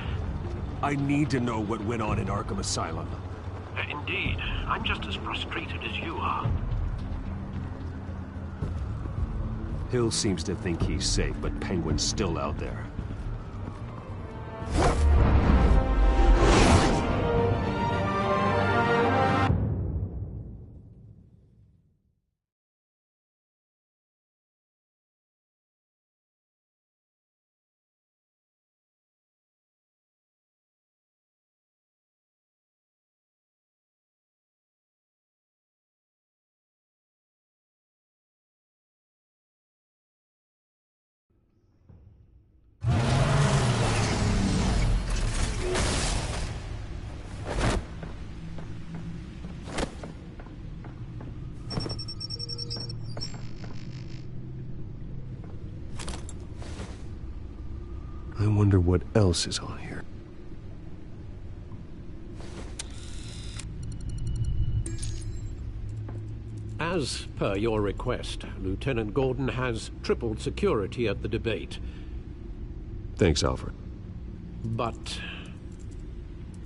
[SPEAKER 9] I need to know what went on in Arkham Asylum.
[SPEAKER 7] Indeed. I'm just as frustrated as you are.
[SPEAKER 9] Hill seems to think he's safe, but Penguin's still out there. I wonder what else is on here.
[SPEAKER 8] As per your request, Lieutenant Gordon has tripled security at the debate.
[SPEAKER 9] Thanks, Alfred.
[SPEAKER 8] But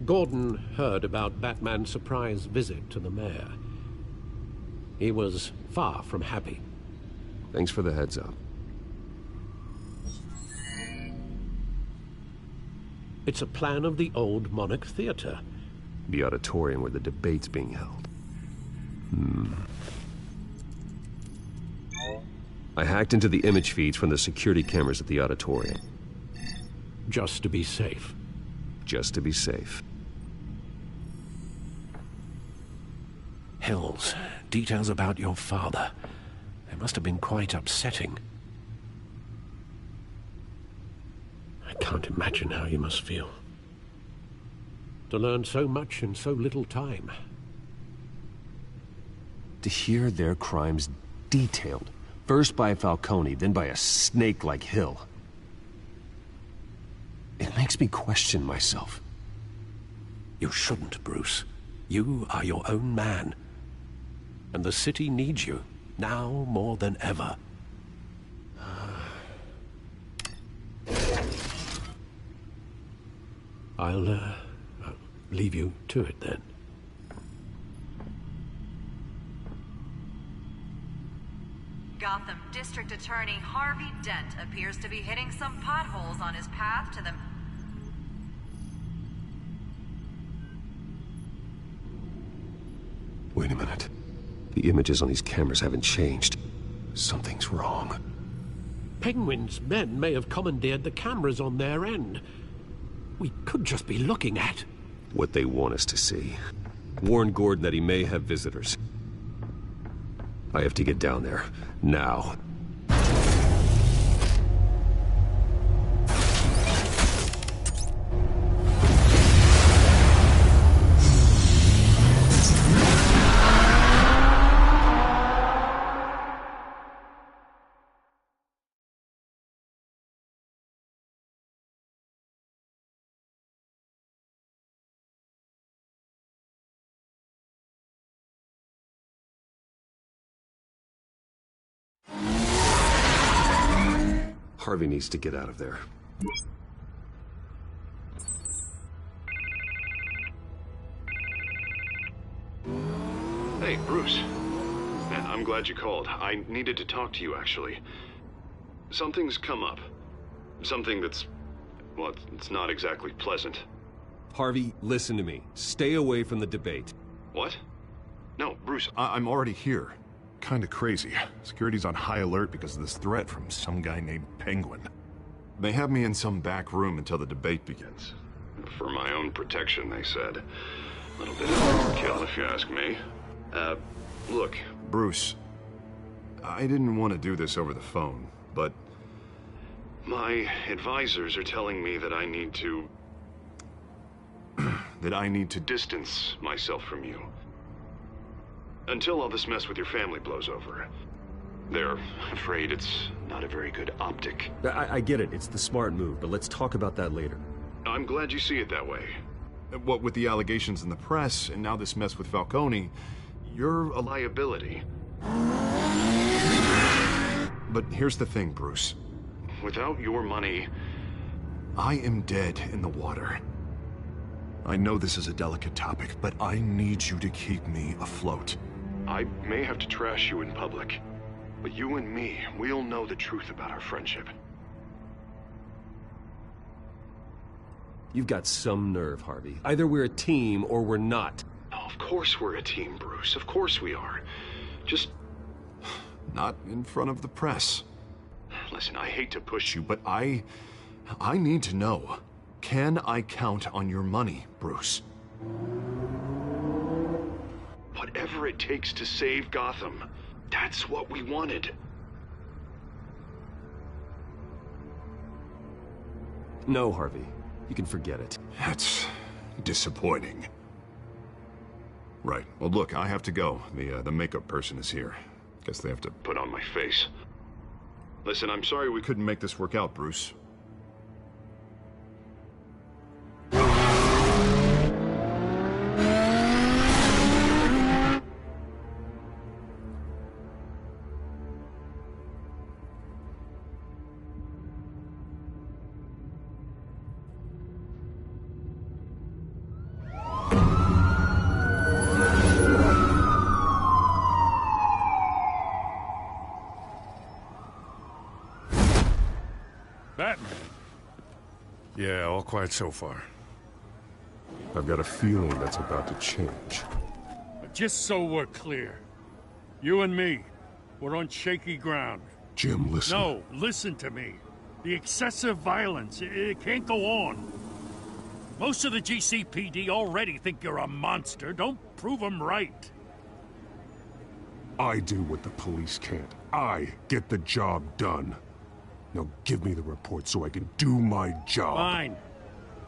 [SPEAKER 8] Gordon heard about Batman's surprise visit to the mayor. He was far from happy.
[SPEAKER 9] Thanks for the heads up.
[SPEAKER 8] It's a plan of the old Monarch Theater.
[SPEAKER 9] The auditorium where the debate's being held. I hacked into the image feeds from the security cameras at the auditorium.
[SPEAKER 8] Just to be safe.
[SPEAKER 9] Just to be safe.
[SPEAKER 8] Hills, details about your father. They must have been quite upsetting. I can't imagine how you must feel. To learn so much in so little time.
[SPEAKER 9] To hear their crimes detailed, first by Falcone, then by a snake like Hill. It makes me question myself.
[SPEAKER 8] You shouldn't, Bruce. You are your own man. And the city needs you, now more than ever. I'll leave you to it then.
[SPEAKER 21] Gotham District Attorney Harvey Dent appears to be hitting some potholes on his path to the...
[SPEAKER 9] Wait a minute. The images on these cameras haven't changed. Something's wrong.
[SPEAKER 8] Penguin's men may have commandeered the cameras on their end. we could just be looking at.
[SPEAKER 9] What they want us to see. Warn Gordon that he may have visitors. I have to get down there. Now. Harvey needs to get out of there.
[SPEAKER 2] Hey, Bruce. Man, I'm glad you called. I needed to talk to you, actually. Something's come up. Something that's... well, it's not exactly pleasant.
[SPEAKER 9] Harvey, listen to me. Stay away from the debate.
[SPEAKER 2] What? No, Bruce, I'm already here. Kinda crazy. Security's on high alert because of this threat from some guy named Penguin. They have me in some back room until the debate begins. For my own protection, they said. A little bit of overkill, if you ask me. Look, Bruce, I didn't want to do this over the phone, but my advisors are telling me that I need to... that I need to distance myself from you. Until all this mess with your family blows over. They're afraid it's not a very good optic.
[SPEAKER 9] I get it. It's the smart move, but let's talk about that later.
[SPEAKER 2] I'm glad you see it that way. What with the allegations in the press, and now this mess with Falcone, you're a liability. But here's the thing, Bruce. Without your money, I am dead in the water. I know this is a delicate topic, but I need you to keep me afloat. I may have to trash you in public, but you and me, we'll know the truth about our friendship.
[SPEAKER 9] You've got some nerve, Harvey. Either we're a team or we're not.
[SPEAKER 2] Oh, of course we're a team, Bruce. Of course we are. Just not in front of the press. Listen, I hate to push you, but I need to know. Can I count on your money, Bruce? Whatever it takes to save Gotham, that's what we wanted.
[SPEAKER 9] No, Harvey. You can forget it.
[SPEAKER 2] That's disappointing. Right. Well, look, I have to go. The makeup person is here. Guess they have to put on my face. Listen, I'm sorry we couldn't make this work out, Bruce.
[SPEAKER 12] Batman? Yeah, all quiet so far.
[SPEAKER 19] I've got a feeling that's about to change.
[SPEAKER 12] But just so we're clear, you and me, we're on shaky ground.
[SPEAKER 19] Jim, listen.
[SPEAKER 12] No, listen to me. The excessive violence, it can't go on. Most of the GCPD already think you're a monster. Don't prove them right.
[SPEAKER 19] I do what the police can't. I get the job done. Now give me the report so I can do my job.
[SPEAKER 12] Fine.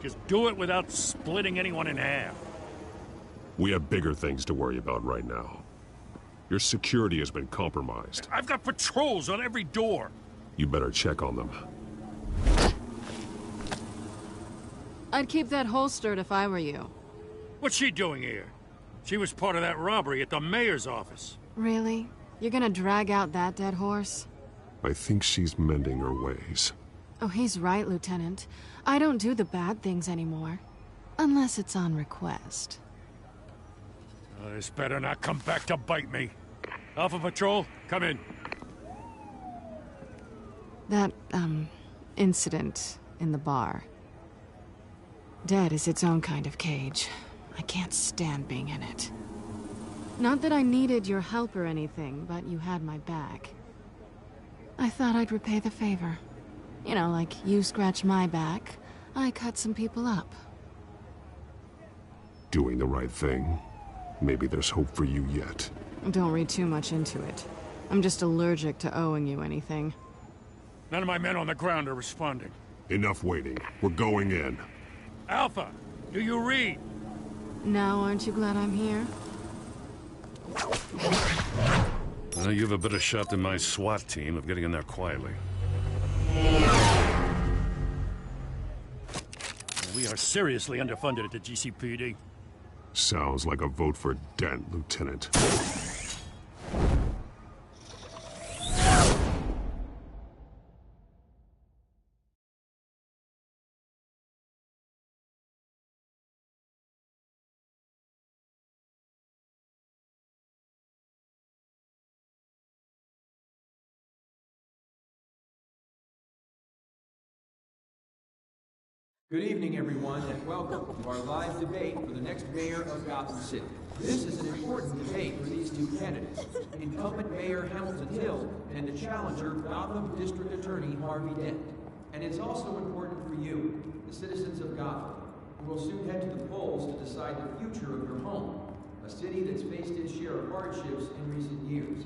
[SPEAKER 12] Just do it without splitting anyone in half.
[SPEAKER 19] We have bigger things to worry about right now. Your security has been compromised.
[SPEAKER 12] I've got patrols on every door.
[SPEAKER 19] You better check on them.
[SPEAKER 5] I'd keep that holstered if I were you.
[SPEAKER 12] What's she doing here? She was part of that robbery at the mayor's office.
[SPEAKER 5] Really? You're gonna drag out that dead horse?
[SPEAKER 19] I think she's mending her ways.
[SPEAKER 5] Oh, he's right, Lieutenant. I don't do the bad things anymore. Unless it's on request.
[SPEAKER 12] This better not come back to bite me. Alpha Patrol, come in.
[SPEAKER 5] That, incident in the bar. Dead is its own kind of cage. I can't stand being in it. Not that I needed your help or anything, but you had my back. I thought I'd repay the favor. You know, like you scratch my back, I cut some people up.
[SPEAKER 9] Doing the right thing? Maybe there's hope for you yet.
[SPEAKER 5] Don't read too much into it. I'm just allergic to owing you anything.
[SPEAKER 12] None of my men on the ground are responding.
[SPEAKER 9] Enough waiting. We're going in.
[SPEAKER 12] Alpha, do you read?
[SPEAKER 5] Now aren't you glad I'm here?
[SPEAKER 12] You have a better shot than my SWAT team of getting in there quietly. We are seriously underfunded at the GCPD.
[SPEAKER 9] Sounds like a vote for Dent, Lieutenant.
[SPEAKER 11] Good evening, everyone, and welcome to our live debate for the next mayor of Gotham City. This is an important debate for these two candidates, incumbent Mayor Hamilton Hill and the challenger, Gotham District Attorney Harvey Dent. And it's also important for you, the citizens of Gotham, who will soon head to the polls to decide the future of your home, a city that's faced its share of hardships in recent years.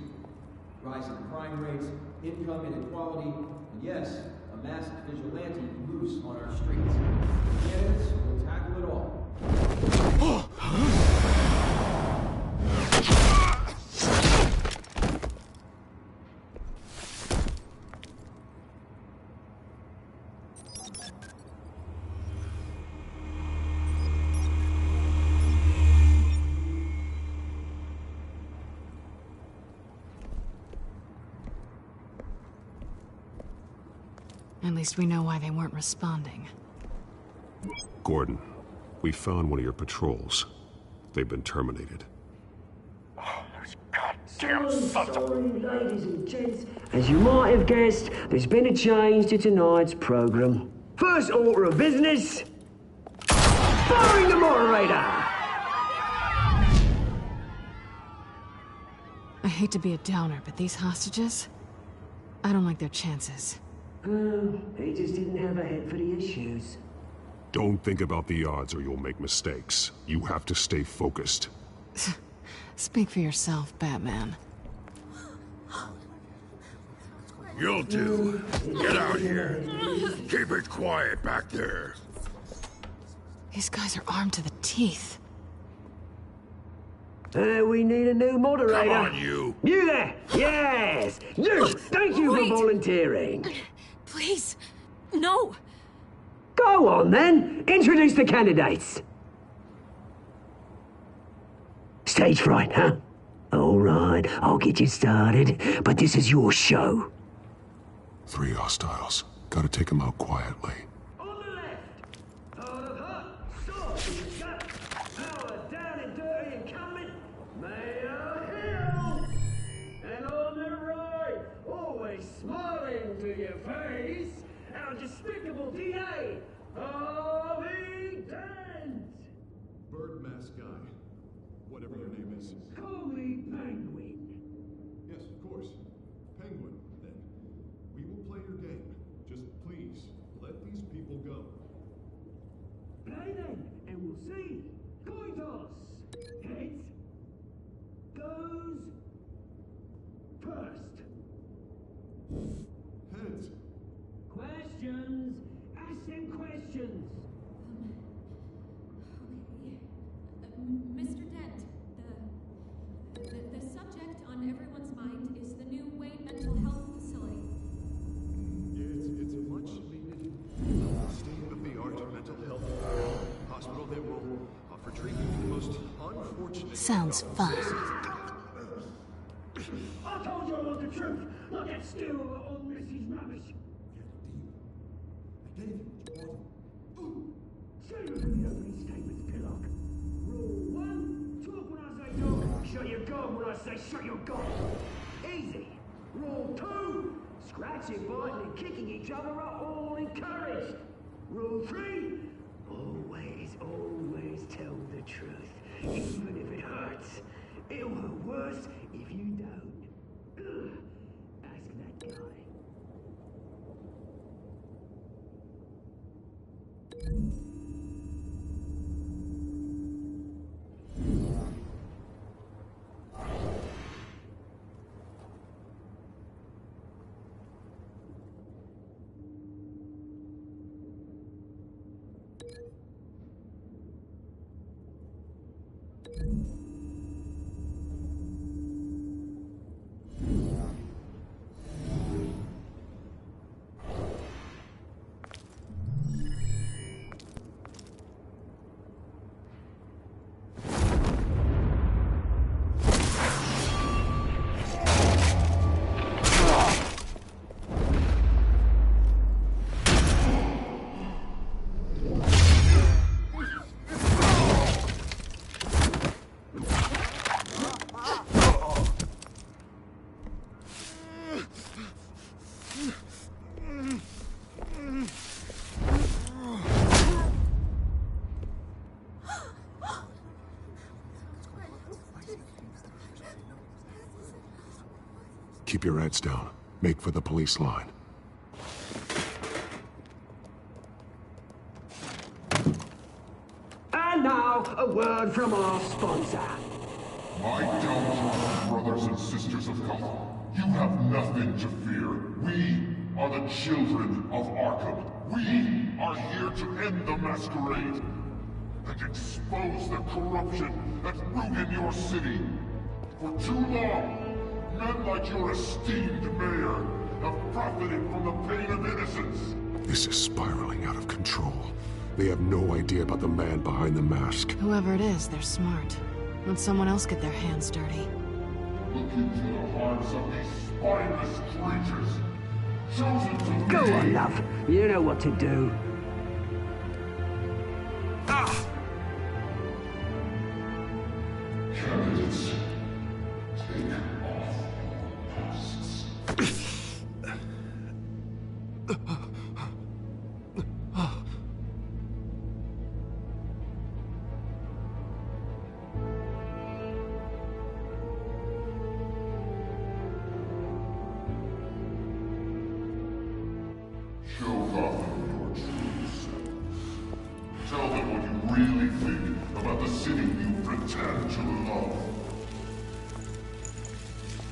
[SPEAKER 11] Rising crime rates, income inequality, and yes, a masked vigilante loose on our streets. The candidates will tackle it all.
[SPEAKER 5] At least we know why they weren't responding.
[SPEAKER 9] Gordon, we found one of your patrols. They've been terminated.
[SPEAKER 22] Damn sorry, ladies and gents. As you might have guessed, there's been a change to tonight's program. First order of business, firing the moderator!
[SPEAKER 5] I hate to be a downer, but these hostages? I don't like their chances.
[SPEAKER 22] He just didn't have a head for the issues.
[SPEAKER 9] Don't think about the odds or you'll make mistakes. You have to stay focused.
[SPEAKER 5] Speak for yourself, Batman.
[SPEAKER 4] You'll do. Get out here. Keep it quiet back there.
[SPEAKER 5] These guys are armed to the teeth.
[SPEAKER 22] We need a new moderator.
[SPEAKER 4] Come on, you.
[SPEAKER 22] You there! Yes! You! Thank you for volunteering.
[SPEAKER 3] Please, no.
[SPEAKER 22] Go on, then. Introduce the candidates. Stage fright, huh? All right, I'll get you started, but this is your show.
[SPEAKER 9] 3 hostiles. Gotta take them out quietly.
[SPEAKER 22] On the left, out of her, sword in the gut, power down and dirty and coming, Mayor Hill. And on the right, always smiling to your face, our despicable DA, Harvey Dent.
[SPEAKER 2] Bird mask guy. Whatever your name is.
[SPEAKER 22] Call me Penguin.
[SPEAKER 2] Yes, of course. Penguin, then. We will play your game. Just please, let these people go.
[SPEAKER 22] Play then, and we'll see. Coin toss. Heads goes first.
[SPEAKER 2] Heads.
[SPEAKER 22] Questions. Ask them questions.
[SPEAKER 3] Mr. Dent, the subject on everyone's mind is the new Wayne Mental Health Facility.
[SPEAKER 2] Yeah, it's a much needed state-of-the-art mental health hospital that will offer treatment for the most unfortunate.
[SPEAKER 5] Sounds fun.
[SPEAKER 22] I told you I want the truth. Not that still on Missy's rubbish.
[SPEAKER 2] I gave you what you wanted.
[SPEAKER 22] Say your opening statements, Pillock. Rule 1, talk when I say talk. Shut your gob when I say shut your gob. Easy. Rule 2, scratching, biting and kicking each other are all encouraged. Rule 3, always tell the truth, even if it hurts. It'll hurt worse if you don't. Ask that guy.
[SPEAKER 2] keep your heads down. Make for the police line.
[SPEAKER 1] And now, a word from our sponsor.
[SPEAKER 4] My downtrodden brothers and sisters of Gotham, you have nothing to fear. We are the children of Arkham. We are here to end the masquerade and expose the corruption that ruined your city. For too long, men like your esteemed mayor have profited from the pain of innocence.
[SPEAKER 2] This is spiraling out of control. They have no idea about the man behind the mask.
[SPEAKER 5] Whoever it is, they're smart. Let someone else get their hands dirty.
[SPEAKER 4] Look into the hearts of these spineless creatures, chosen to
[SPEAKER 1] Go
[SPEAKER 4] lead.
[SPEAKER 1] on, love. You know what to do.
[SPEAKER 4] Candidates, take off your masks. Show Gotham your true self. Tell them what you really think about the city you pretend to love.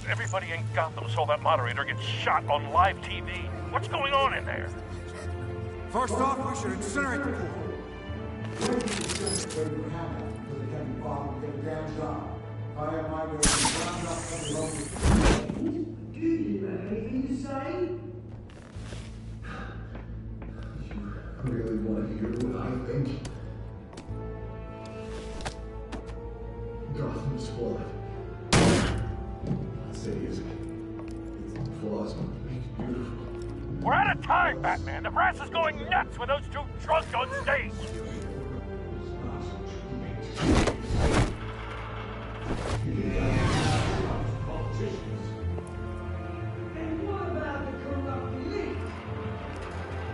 [SPEAKER 15] Everybody in Gotham saw that moderator get shot on live TV. What's going on in there?
[SPEAKER 20] First off, we should incinerate the pool.
[SPEAKER 1] Do you have anything to say?
[SPEAKER 2] You really want to hear what I think? Gotham's flawed. I'd say is its flaws make it beautiful.
[SPEAKER 15] We're out of time, Batman. The brass is going nuts with those two drunks on stage.
[SPEAKER 1] And what about the corrupt elite?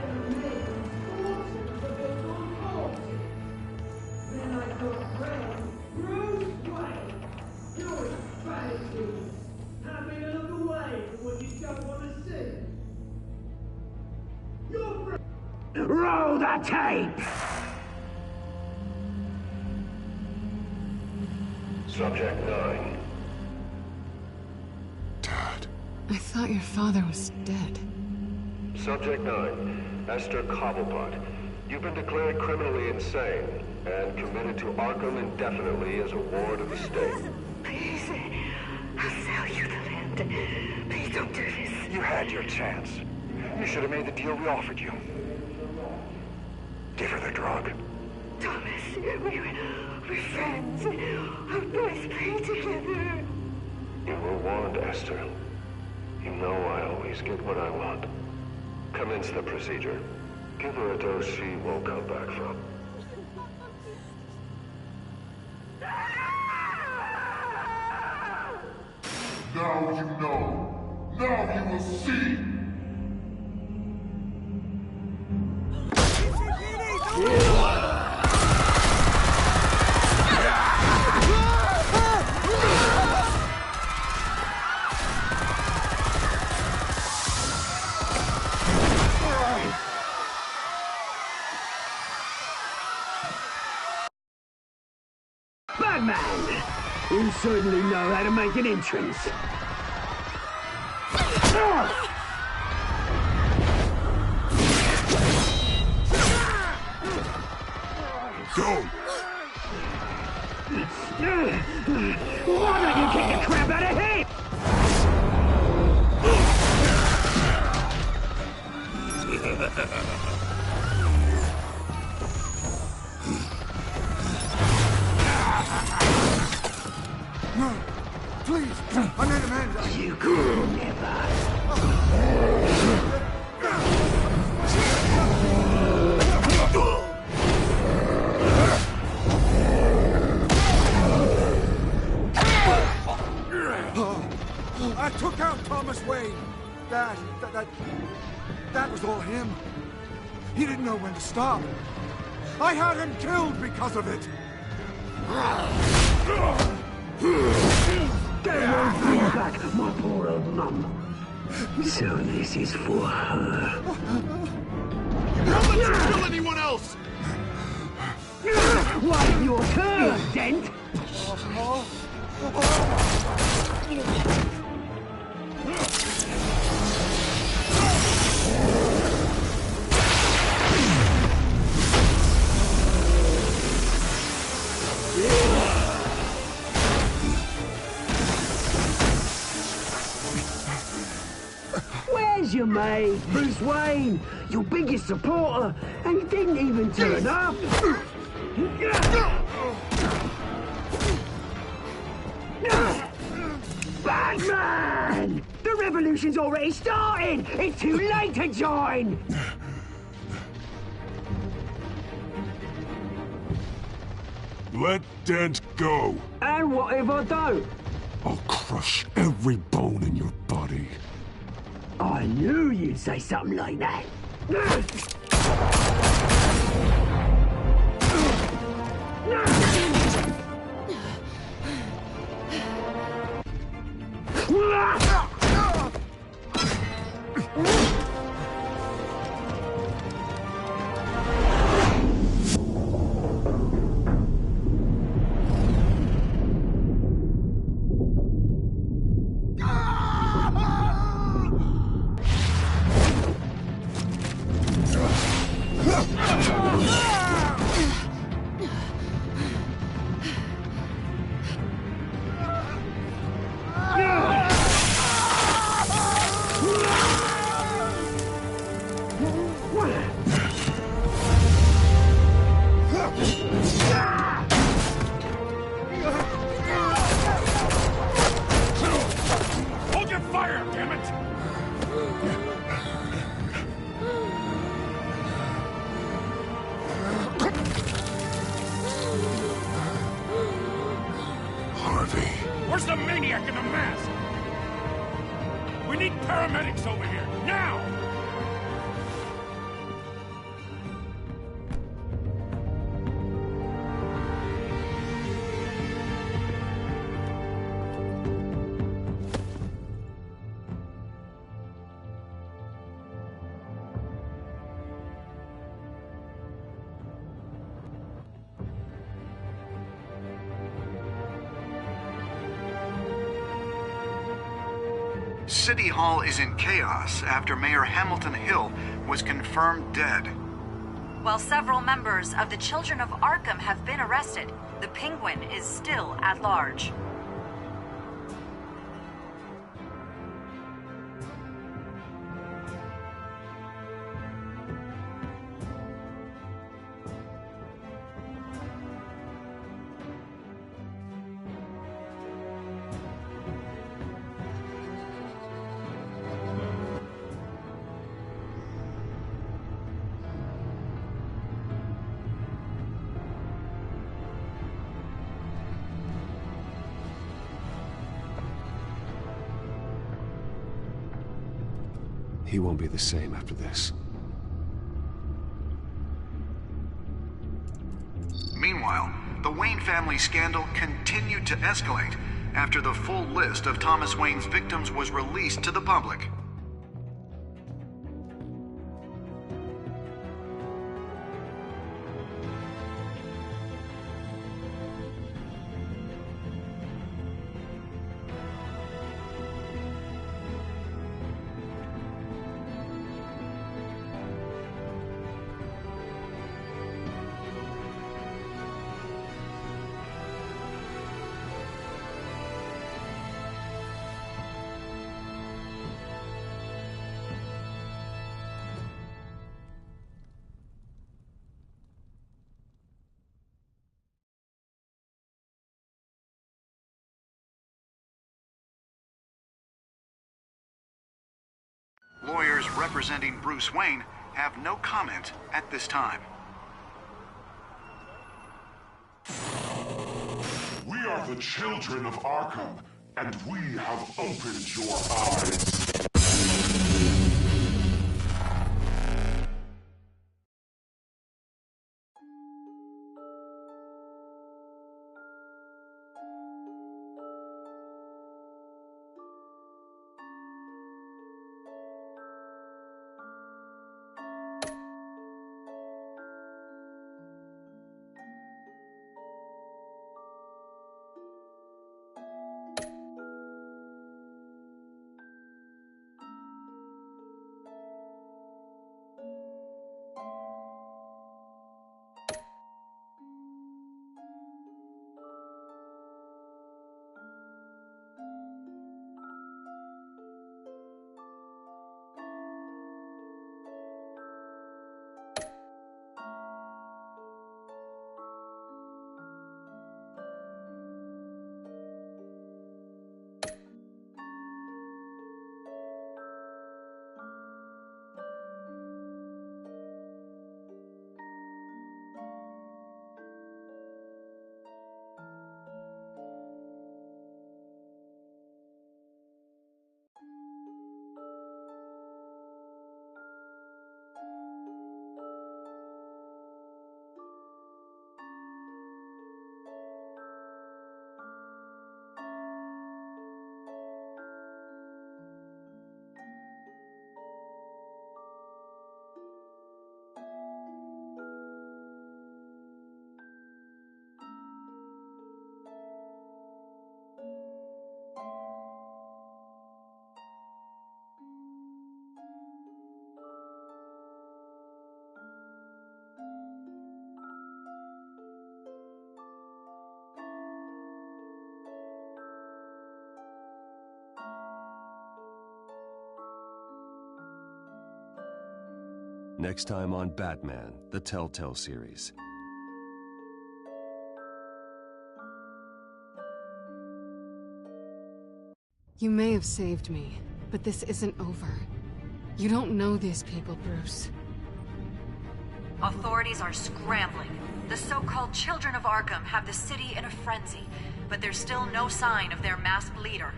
[SPEAKER 1] They're making fortunes of their own causes. Then I thought, Bruce Wayne, you're a strategy. Having a look away from what you don't want to see. Roll the tape!
[SPEAKER 7] Subject 9.
[SPEAKER 5] I thought your father was dead.
[SPEAKER 7] Subject 9. Esther Cobblepot. You've been declared criminally insane and committed to Arkham indefinitely as a ward of the state.
[SPEAKER 13] Please, I'll sell you the land. Please don't do this.
[SPEAKER 6] You had your chance. You should have made the deal we offered you. Give her the drug.
[SPEAKER 13] Thomas, we're friends. Our boys play together.
[SPEAKER 7] You were warned, Esther. You know I always get what I want. Commence the procedure. Give her a dose she won't come back from.
[SPEAKER 4] Now you know. Now you will see.
[SPEAKER 1] Batman! You certainly know how to make an entrance.
[SPEAKER 4] Go!
[SPEAKER 1] Why don't you kick the crap out of him?
[SPEAKER 20] No, please, I made Amanda.
[SPEAKER 1] You could never.
[SPEAKER 20] I took out Thomas Wayne. That was all him. He didn't know when to stop. I had him killed because of it.
[SPEAKER 1] Get your bring back, my poor old
[SPEAKER 22] Mum. So this is for her.
[SPEAKER 19] Don't let you kill anyone else!
[SPEAKER 22] Wait your turn, Dent! Where's your mate, Bruce Wayne? Your biggest supporter, and he didn't even turn up. Batman! The revolution's already started! It's too late to join!
[SPEAKER 19] Let Dent go.
[SPEAKER 22] And what if I don't?
[SPEAKER 19] I'll crush every bone in your body.
[SPEAKER 22] I knew you'd say something like that.
[SPEAKER 15] Hold your fire, damn it!
[SPEAKER 19] Harvey.
[SPEAKER 15] Where's the maniac in the mask? We need paramedics over here, now!
[SPEAKER 14] City Hall is in chaos after Mayor Hamilton Hill was confirmed dead.
[SPEAKER 21] While several members of the Children of Arkham have been arrested, the Penguin is still at large.
[SPEAKER 9] He won't be the same after this.
[SPEAKER 14] Meanwhile, the Wayne family scandal continued to escalate after the full list of Thomas Wayne's victims was released to the public. Lawyers representing Bruce Wayne have no comment at this time.
[SPEAKER 19] We are the children of Arkham, and we have opened your eyes.
[SPEAKER 9] Next time on Batman, the Telltale series.
[SPEAKER 5] You may have saved me, but this isn't over. You don't know these people, Bruce.
[SPEAKER 21] Authorities are scrambling. The so-called Children of Arkham have the city in a frenzy, but there's still no sign of their masked leader.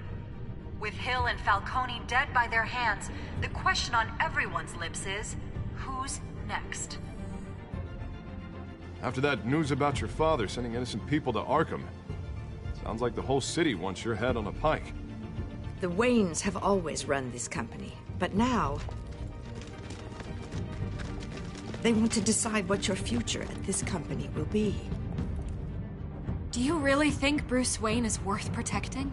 [SPEAKER 21] With Hill and Falcone dead by their hands, the question on everyone's lips is, who's next?
[SPEAKER 19] After that news about your father sending innocent people to Arkham, sounds like the whole city wants your head on a pike.
[SPEAKER 16] The Waynes have always run this company, but now they want to decide what your future at this company will be.
[SPEAKER 3] Do you really think Bruce Wayne is worth protecting?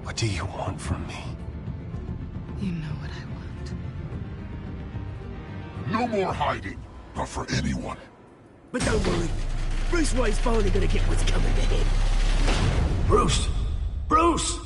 [SPEAKER 9] What do you want from me?
[SPEAKER 5] You know what I
[SPEAKER 4] No
[SPEAKER 5] want.
[SPEAKER 4] more hiding. Not for anyone.
[SPEAKER 1] But don't worry. Bruce Wayne's finally gonna get what's coming to him.
[SPEAKER 4] Bruce! Bruce!